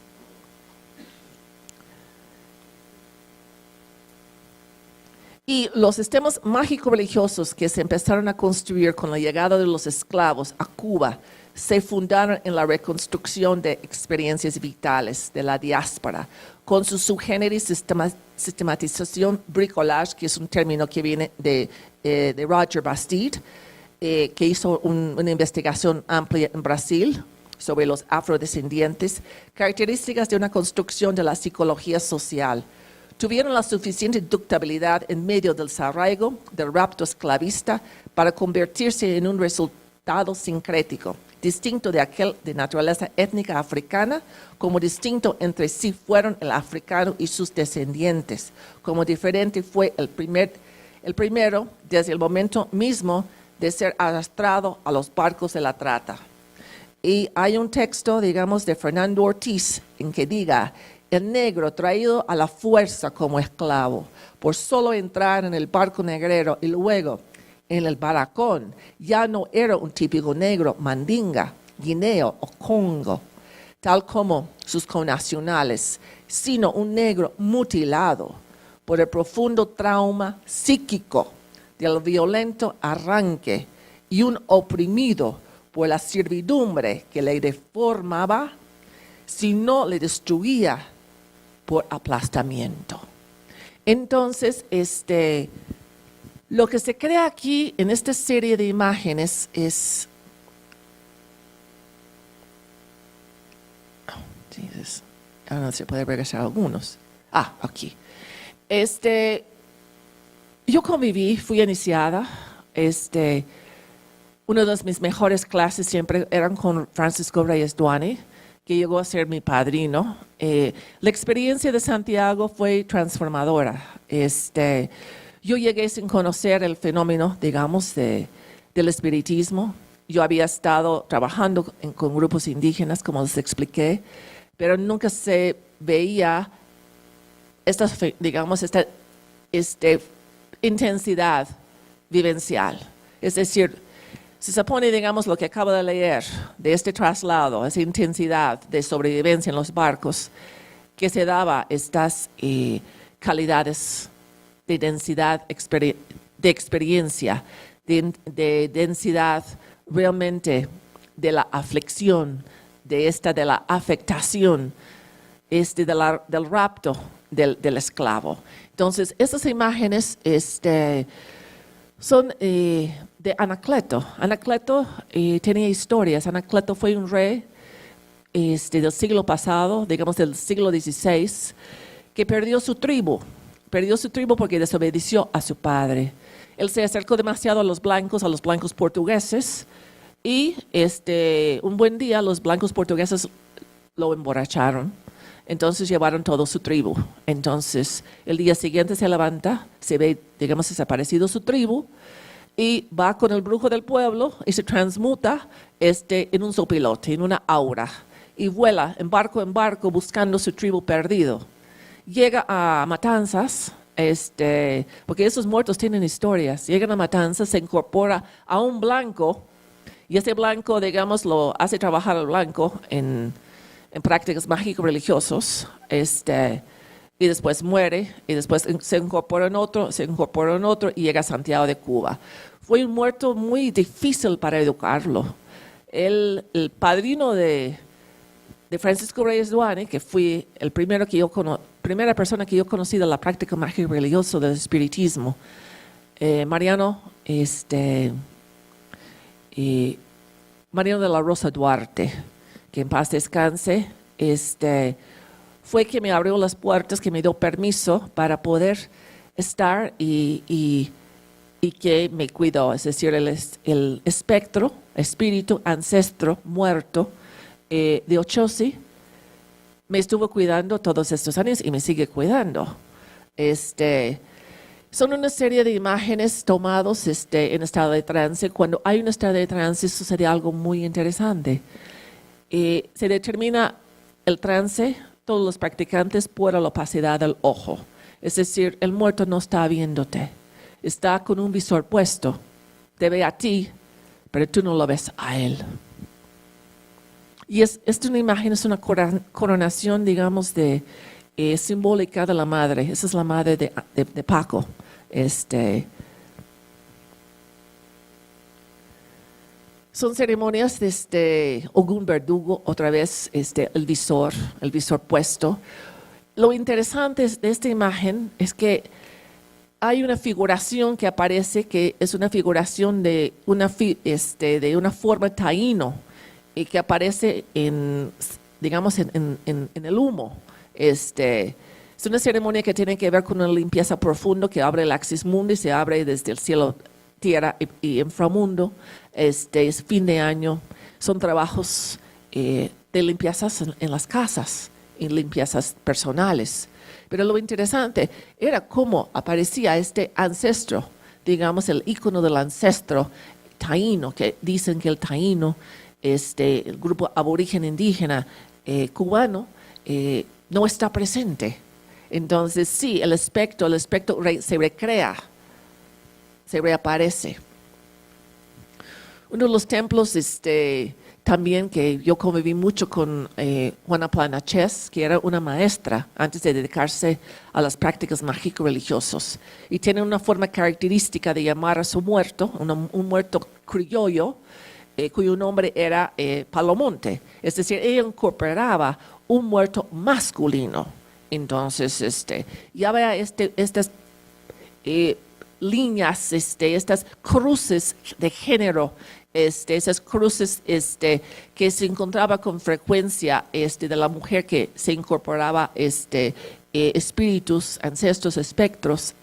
Y los sistemas mágico-religiosos que se empezaron a construir con la llegada de los esclavos a Cuba se fundaron en la reconstrucción de experiencias vitales de la diáspora, con su subgénero sistematización bricolage, que es un término que viene de Roger Bastide, que hizo una investigación amplia en Brasil sobre los afrodescendientes, características de una construcción de la psicología social. Tuvieron la suficiente ductibilidad en medio del desarraigo del rapto esclavista para convertirse en un resultado sincrético, distinto de aquel de naturaleza étnica africana, como distinto entre sí fueron el africano y sus descendientes, como diferente fue el primero desde el momento mismo de ser arrastrado a los barcos de la trata. Y hay un texto, digamos, de Fernando Ortiz, en que diga: el negro traído a la fuerza como esclavo, por solo entrar en el barco negrero y luego en el barracón, ya no era un típico negro mandinga, guineo o congo, tal como sus connacionales, sino un negro mutilado por el profundo trauma psíquico del violento arranque y un oprimido por la servidumbre que le deformaba, si no le destruía por aplastamiento. Entonces, lo que se crea aquí en esta serie de imágenes es... Ahora no se puede regresar algunos. Aquí. Yo conviví, fui iniciada. Una de mis mejores clases siempre eran con Francisco Reyes Duane, que llegó a ser mi padrino. La experiencia de Santiago fue transformadora. Yo llegué sin conocer el fenómeno, digamos, del espiritismo. Yo había estado trabajando con grupos indígenas, como les expliqué, pero nunca se veía esta intensidad vivencial. Es decir, se supone, digamos, lo que acabo de leer de este traslado, esa intensidad de sobrevivencia en los barcos, que se daba estas calidades de densidad de experiencia, de densidad realmente de la aflicción, de la afectación, del rapto del esclavo. Entonces, esas imágenes son de Anacleto. Anacleto tenía historias. Anacleto fue un rey del siglo pasado, digamos del siglo XVI, que perdió su tribu. Perdió su tribu porque desobedeció a su padre. Él se acercó demasiado a los blancos portugueses, y un buen día los blancos portugueses lo emborracharon. Entonces llevaron toda su tribu. Entonces el día siguiente se levanta, se ve, digamos, desaparecido su tribu, y va con el brujo del pueblo y se transmuta en un sopilote, en una aura, y vuela en barco buscando su tribu perdido. Llega a Matanzas, porque esos muertos tienen historias. Llegan a Matanzas, se incorpora a un blanco, y ese blanco, digamos, lo hace trabajar al blanco en prácticas mágico-religiosos. y después muere, y después se incorpora en otro y llega a Santiago de Cuba. Fue un muerto muy difícil para educarlo. El padrino de Francisco Reyes Duane, que fue el primera persona que yo conocí de la práctica mágica religiosa del espiritismo, Mariano de la Rosa Duarte, que en paz descanse, fue que me abrió las puertas, que me dio permiso para poder estar y que me cuidó, es decir, el espíritu ancestro muerto de Ochosi, me estuvo cuidando todos estos años y me sigue cuidando. Son una serie de imágenes tomados en estado de trance. Cuando hay un estado de trance sucede algo muy interesante. Se determina el trance, todos los practicantes, por la opacidad del ojo. Es decir, el muerto no está viéndote, está con un visor puesto, te ve a ti, pero tú no lo ves a él. Y esta es una imagen, es una coronación, digamos, simbólica de la madre. Esa es la madre de Paco. Son ceremonias de Ogún Verdugo, otra vez el visor puesto. Lo interesante de esta imagen es que hay una figuración que aparece, que es una figuración de una forma taíno, y que aparece en el humo. Es una ceremonia que tiene que ver con una limpieza profunda que abre el axis mundi, se abre desde el cielo, tierra y inframundo. Es fin de año, son trabajos de limpiezas en las casas, y limpiezas personales. Pero lo interesante era cómo aparecía este ancestro, digamos el ícono del ancestro taíno, que dicen que el taíno, el grupo aborigen indígena cubano, no está presente. Entonces sí, el espectro se recrea, se reaparece. Uno de los templos también que yo conviví mucho con Juana Planachez, que era una maestra antes de dedicarse a las prácticas mágico-religiosas, y tiene una forma característica de llamar a su muerto, un muerto criollo, cuyo nombre era Palomonte. Es decir, ella incorporaba un muerto masculino. Entonces, ya vea estas líneas, estas cruces de género, esas cruces que se encontraba con frecuencia de la mujer que se incorporaba espíritus, ancestros, espectros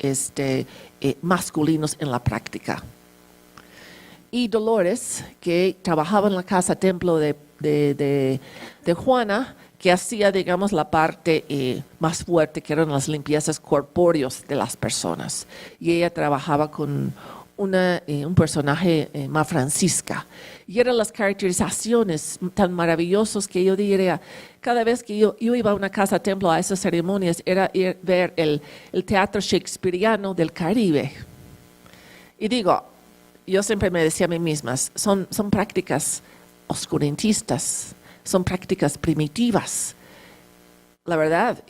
masculinos en la práctica. Y Dolores, que trabajaba en la casa templo de Juana, que hacía, digamos, la parte más fuerte, que eran las limpiezas corpóreas de las personas. Y ella trabajaba con un personaje más Francisca. Y eran las caracterizaciones tan maravillosas que yo diría, cada vez que yo iba a una casa templo a esas ceremonias, era ir ver el teatro shakespeariano del Caribe. Y digo, yo siempre me decía a mí misma, son prácticas oscurantistas, son prácticas primitivas. La verdad,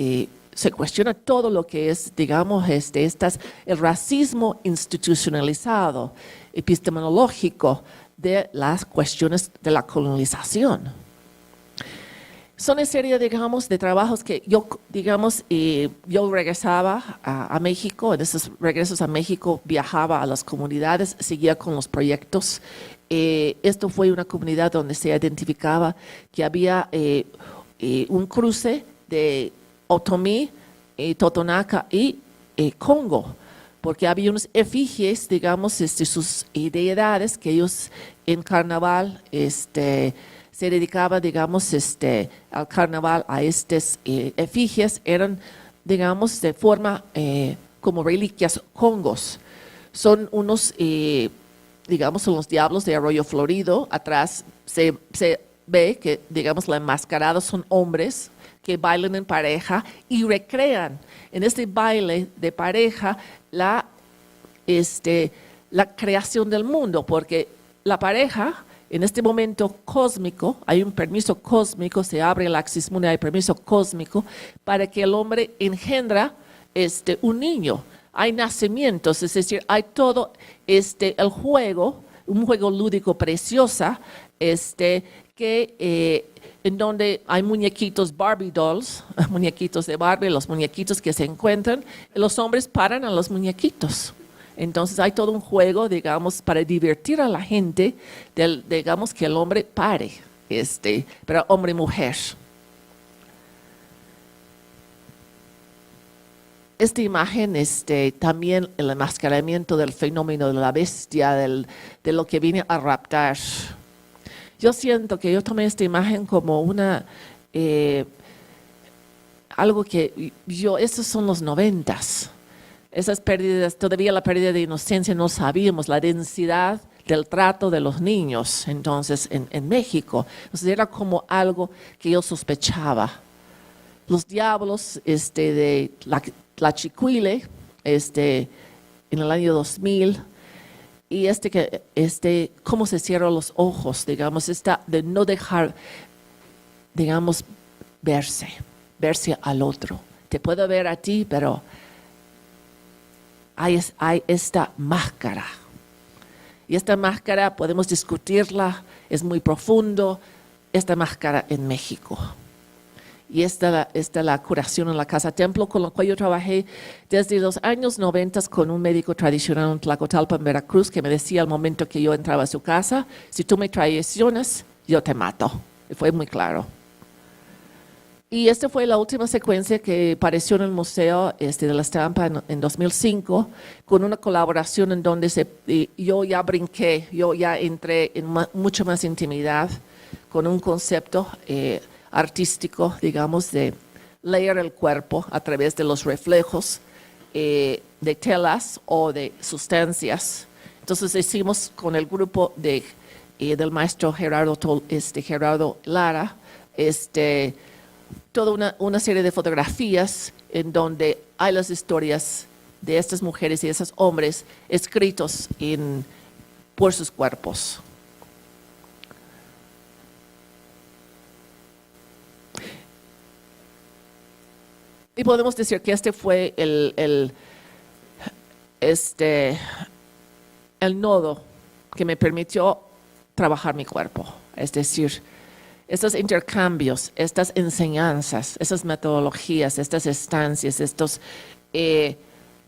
se cuestiona todo lo que es, digamos, el racismo institucionalizado, epistemológico de las cuestiones de la colonización. Son una serie, digamos, de trabajos que yo regresaba a México. En esos regresos a México viajaba a las comunidades, seguía con los proyectos. Esto fue una comunidad donde se identificaba que había un cruce de Otomí, Totonaca y Congo, porque había unos efigies, digamos, sus deidades que ellos en carnaval se dedicaba, digamos, al carnaval a estas efigies, eran, digamos, de forma como reliquias congos. Son unos, digamos, son los diablos de Arroyo Florido. Atrás se ve que, digamos, la enmascarada son hombres que bailan en pareja y recrean en este baile de pareja la creación del mundo, porque la pareja en este momento cósmico, hay un permiso cósmico, se abre el Axis Mundi, hay permiso cósmico para que el hombre engendra un niño. Hay nacimientos, es decir, hay todo el juego, un juego lúdico preciosa, en donde hay muñequitos Barbie dolls, muñequitos de Barbie, los muñequitos que se encuentran, los hombres paran a los muñequitos. Entonces hay todo un juego, digamos, para divertir a la gente, digamos que el hombre pare, pero hombre y mujer. Esta imagen, también el enmascaramiento del fenómeno de la bestia, de lo que viene a raptar. Yo siento que yo tomé esta imagen como algo que estos son los 90s. Esas pérdidas, todavía la pérdida de inocencia no sabíamos, la densidad del trato de los niños, entonces, en México. Entonces era como algo que yo sospechaba. Los diablos de la Chiquile, en el año 2000, y cómo se cierran los ojos, digamos, de no dejar, digamos, verse al otro. Te puedo ver a ti, pero hay esta máscara. Y esta máscara podemos discutirla, es muy profundo, esta máscara en México. Y esta la curación en la Casa Templo, con la cual yo trabajé desde los años 90 con un médico tradicional en Tlacotalpan, Veracruz, que me decía al momento que yo entraba a su casa, si tú me traicionas, yo te mato. Y fue muy claro. Y esta fue la última secuencia que apareció en el Museo de la Estampa en 2005, con una colaboración en donde yo ya brinqué, yo ya entré en mucha más intimidad con un concepto artístico, digamos, de leer el cuerpo a través de los reflejos de telas o de sustancias. Entonces hicimos con el grupo del maestro Gerardo Lara, toda una serie de fotografías en donde hay las historias de estas mujeres y de esos hombres escritos por sus cuerpos. Y podemos decir que este fue el nodo que me permitió trabajar mi cuerpo. Es decir, estos intercambios, estas enseñanzas, estas metodologías, estas estancias, estos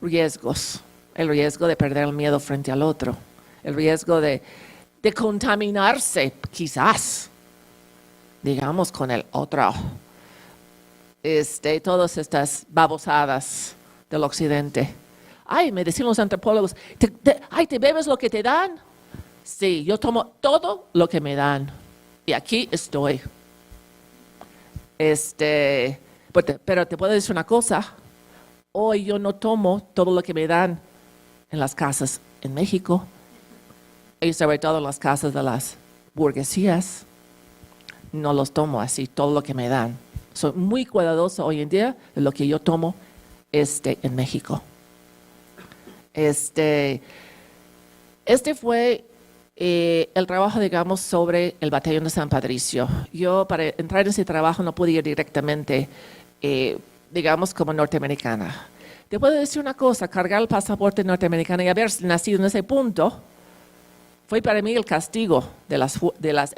riesgos. El riesgo de perder el miedo frente al otro. El riesgo de contaminarse, quizás, digamos, con el otro. Todas estas babosadas del occidente. Ay, me decían los antropólogos, ¿te bebes lo que te dan? Sí, yo tomo todo lo que me dan. Y aquí estoy. Pero te puedo decir una cosa. Hoy yo no tomo todo lo que me dan en las casas en México. Y sobre todo en las casas de las burguesías. No los tomo así, todo lo que me dan. Soy muy cuidadoso hoy en día de lo que yo tomo en México. Este fue el trabajo, digamos, sobre el batallón de San Patricio. Yo para entrar en ese trabajo no pude ir directamente, digamos, como norteamericana. Te puedo decir una cosa, cargar el pasaporte norteamericano y haber nacido en ese punto fue para mí el castigo era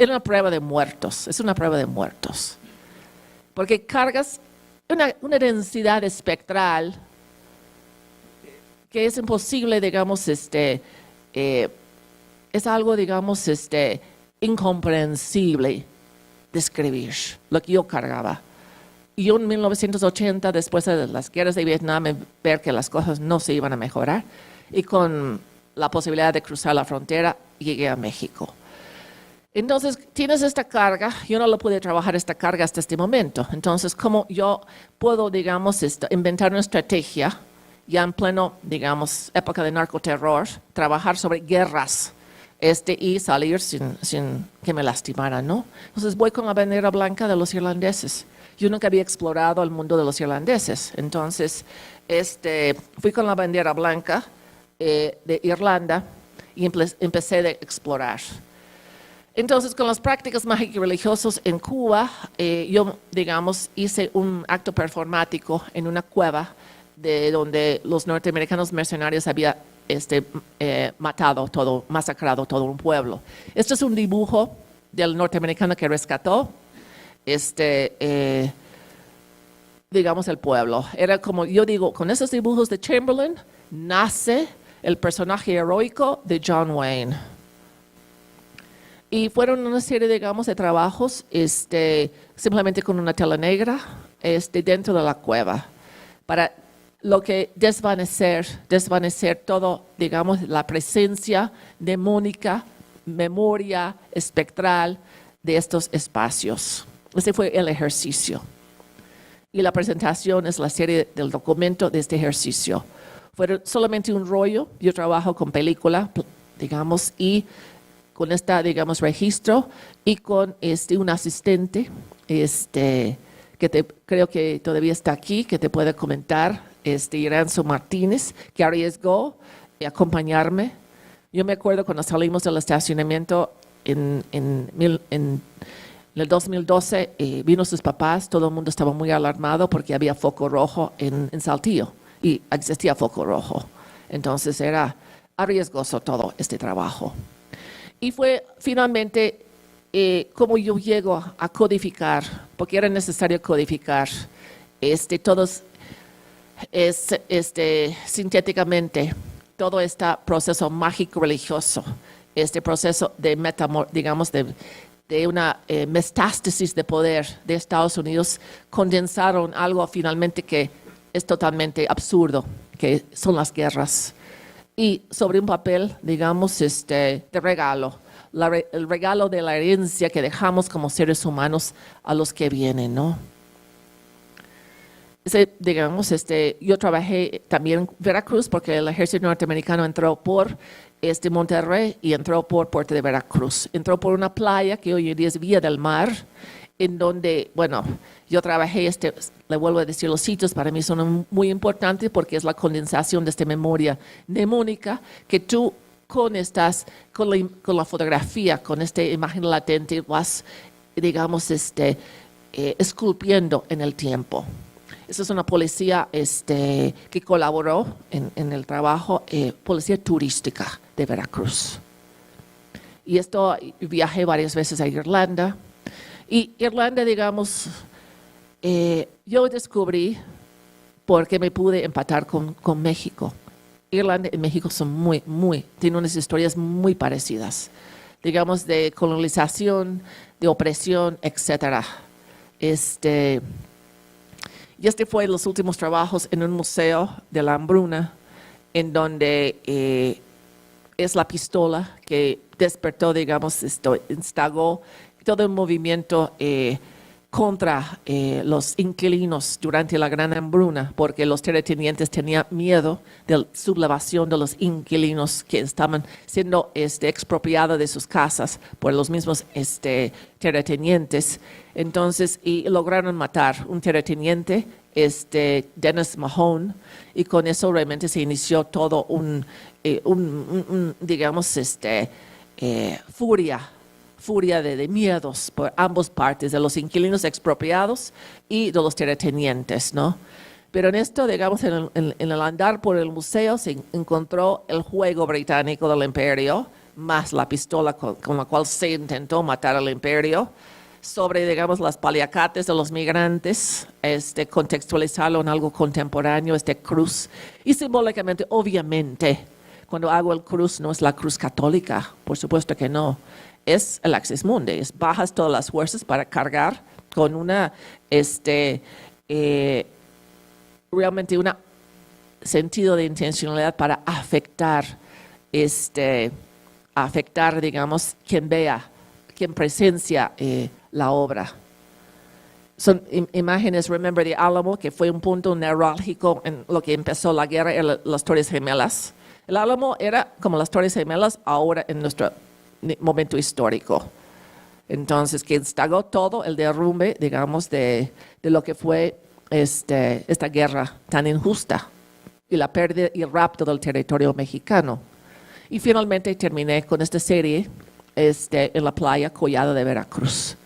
una prueba de muertos, es una prueba de muertos. Porque cargas una densidad espectral que es imposible, digamos, es algo, digamos, incomprensible describir lo que yo cargaba. Y yo en 1980, después de las guerras de Vietnam, ver que las cosas no se iban a mejorar, y con la posibilidad de cruzar la frontera, llegué a México. Entonces, tienes esta carga, yo no lo pude trabajar esta carga hasta este momento. Entonces, ¿cómo yo puedo, digamos, inventar una estrategia, ya en pleno, digamos, época de narcoterror, trabajar sobre guerras y salir sin que me lastimaran, ¿no? Entonces, voy con la bandera blanca de los irlandeses. Yo nunca había explorado el mundo de los irlandeses. Entonces, fui con la bandera blanca de Irlanda y empecé a explorar. Entonces, con las prácticas mágicas y religiosas en Cuba, yo, digamos, hice un acto performático en una cueva de donde los norteamericanos mercenarios habían masacrado todo un pueblo. Este es un dibujo del norteamericano que rescató, digamos, el pueblo. Era como, yo digo, con esos dibujos de Chamberlain, nace el personaje heroico de John Wayne. Y fueron una serie, digamos, de trabajos simplemente con una tela negra dentro de la cueva para lo que desvanecer todo, digamos, la presencia demónica, memoria espectral de estos espacios. Ese fue el ejercicio. Y la presentación es la serie del documento de este ejercicio. Fue solamente un rollo, yo trabajo con película, digamos, y con digamos, registro y con un asistente creo que todavía está aquí, que te puede comentar, Iranzo Martínez, que arriesgó acompañarme. Yo me acuerdo cuando salimos del estacionamiento en el 2012, vino sus papás, todo el mundo estaba muy alarmado porque había foco rojo en Saltillo y existía foco rojo. Entonces era arriesgoso todo este trabajo. Y fue finalmente como yo llego a codificar, porque era necesario codificar todos sintéticamente todo este proceso mágico religioso, este proceso de digamos de una metástasis de poder de Estados Unidos, condensaron algo finalmente que es totalmente absurdo, que son las guerras. Y sobre un papel, digamos, de regalo, el regalo de la herencia que dejamos como seres humanos a los que vienen, ¿no? Digamos, yo trabajé también en Veracruz porque el ejército norteamericano entró por Monterrey y entró por Puerto de Veracruz. Entró por una playa que hoy en día es Villa del Mar, en donde, bueno, yo trabajé, le vuelvo a decir, los sitios para mí son muy importantes porque es la condensación de esta memoria mnemónica que tú con la fotografía, con esta imagen latente, vas, digamos, esculpiendo en el tiempo. Esa es una policía que colaboró en el trabajo, policía turística de Veracruz. Y viajé varias veces a Irlanda. Y Irlanda, digamos, yo descubrí por qué me pude empatar con México. Irlanda y México son tienen unas historias muy parecidas, digamos, de colonización, de opresión, etc. Y fue los últimos trabajos en un museo de la hambruna, en donde es la pistola que despertó, digamos, instigó todo el movimiento contra los inquilinos durante la gran hambruna, porque los terratenientes tenían miedo de la sublevación de los inquilinos que estaban siendo expropiados de sus casas por los mismos terratenientes. Entonces, y lograron matar un terrateniente, Dennis Mahone, y con eso realmente se inició todo digamos, furia de miedos por ambas partes, de los inquilinos expropiados y de los terratenientes, ¿no? Pero en esto, digamos, en el andar por el museo se encontró el juego británico del imperio, más la pistola con la cual se intentó matar al imperio, sobre, digamos, las paliacates de los migrantes, contextualizarlo en algo contemporáneo, cruz. Y simbólicamente, obviamente, cuando hago el cruz, no es la cruz católica, por supuesto que no. Es el Axis Mundi, bajas todas las fuerzas para cargar con una, realmente un sentido de intencionalidad para afectar, digamos, quien vea, quien presencia la obra. Son imágenes, remember the Álamo, que fue un punto neurálgico en lo que empezó la guerra, las Torres Gemelas. El Álamo era como las Torres Gemelas ahora en nuestro momento histórico. Entonces, que instigó todo el derrumbe, digamos, de lo que fue esta guerra tan injusta y la pérdida y rapto del territorio mexicano. Y finalmente terminé con esta serie en la playa Collado de Veracruz,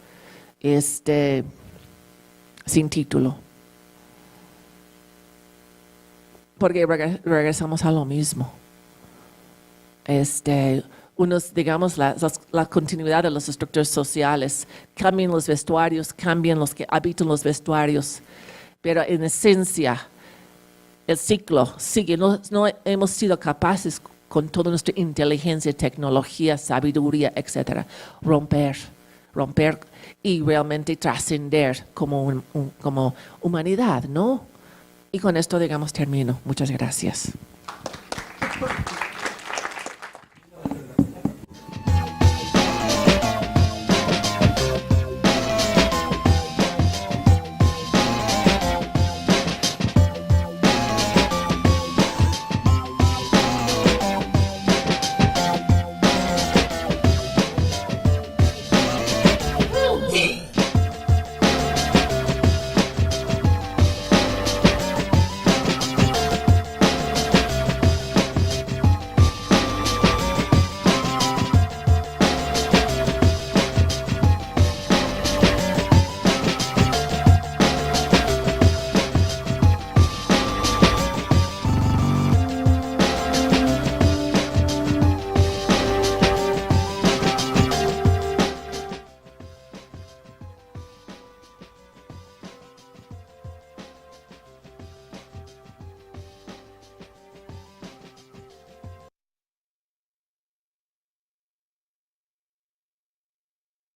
sin título. Porque regresamos a lo mismo. Digamos, la continuidad de las estructuras sociales, cambian los vestuarios, cambian los que habitan los vestuarios, pero en esencia el ciclo sigue. No hemos sido capaces con toda nuestra inteligencia, tecnología, sabiduría, etcétera, romper y realmente trascender como humanidad, ¿no? Y con esto, digamos, termino. Muchas gracias.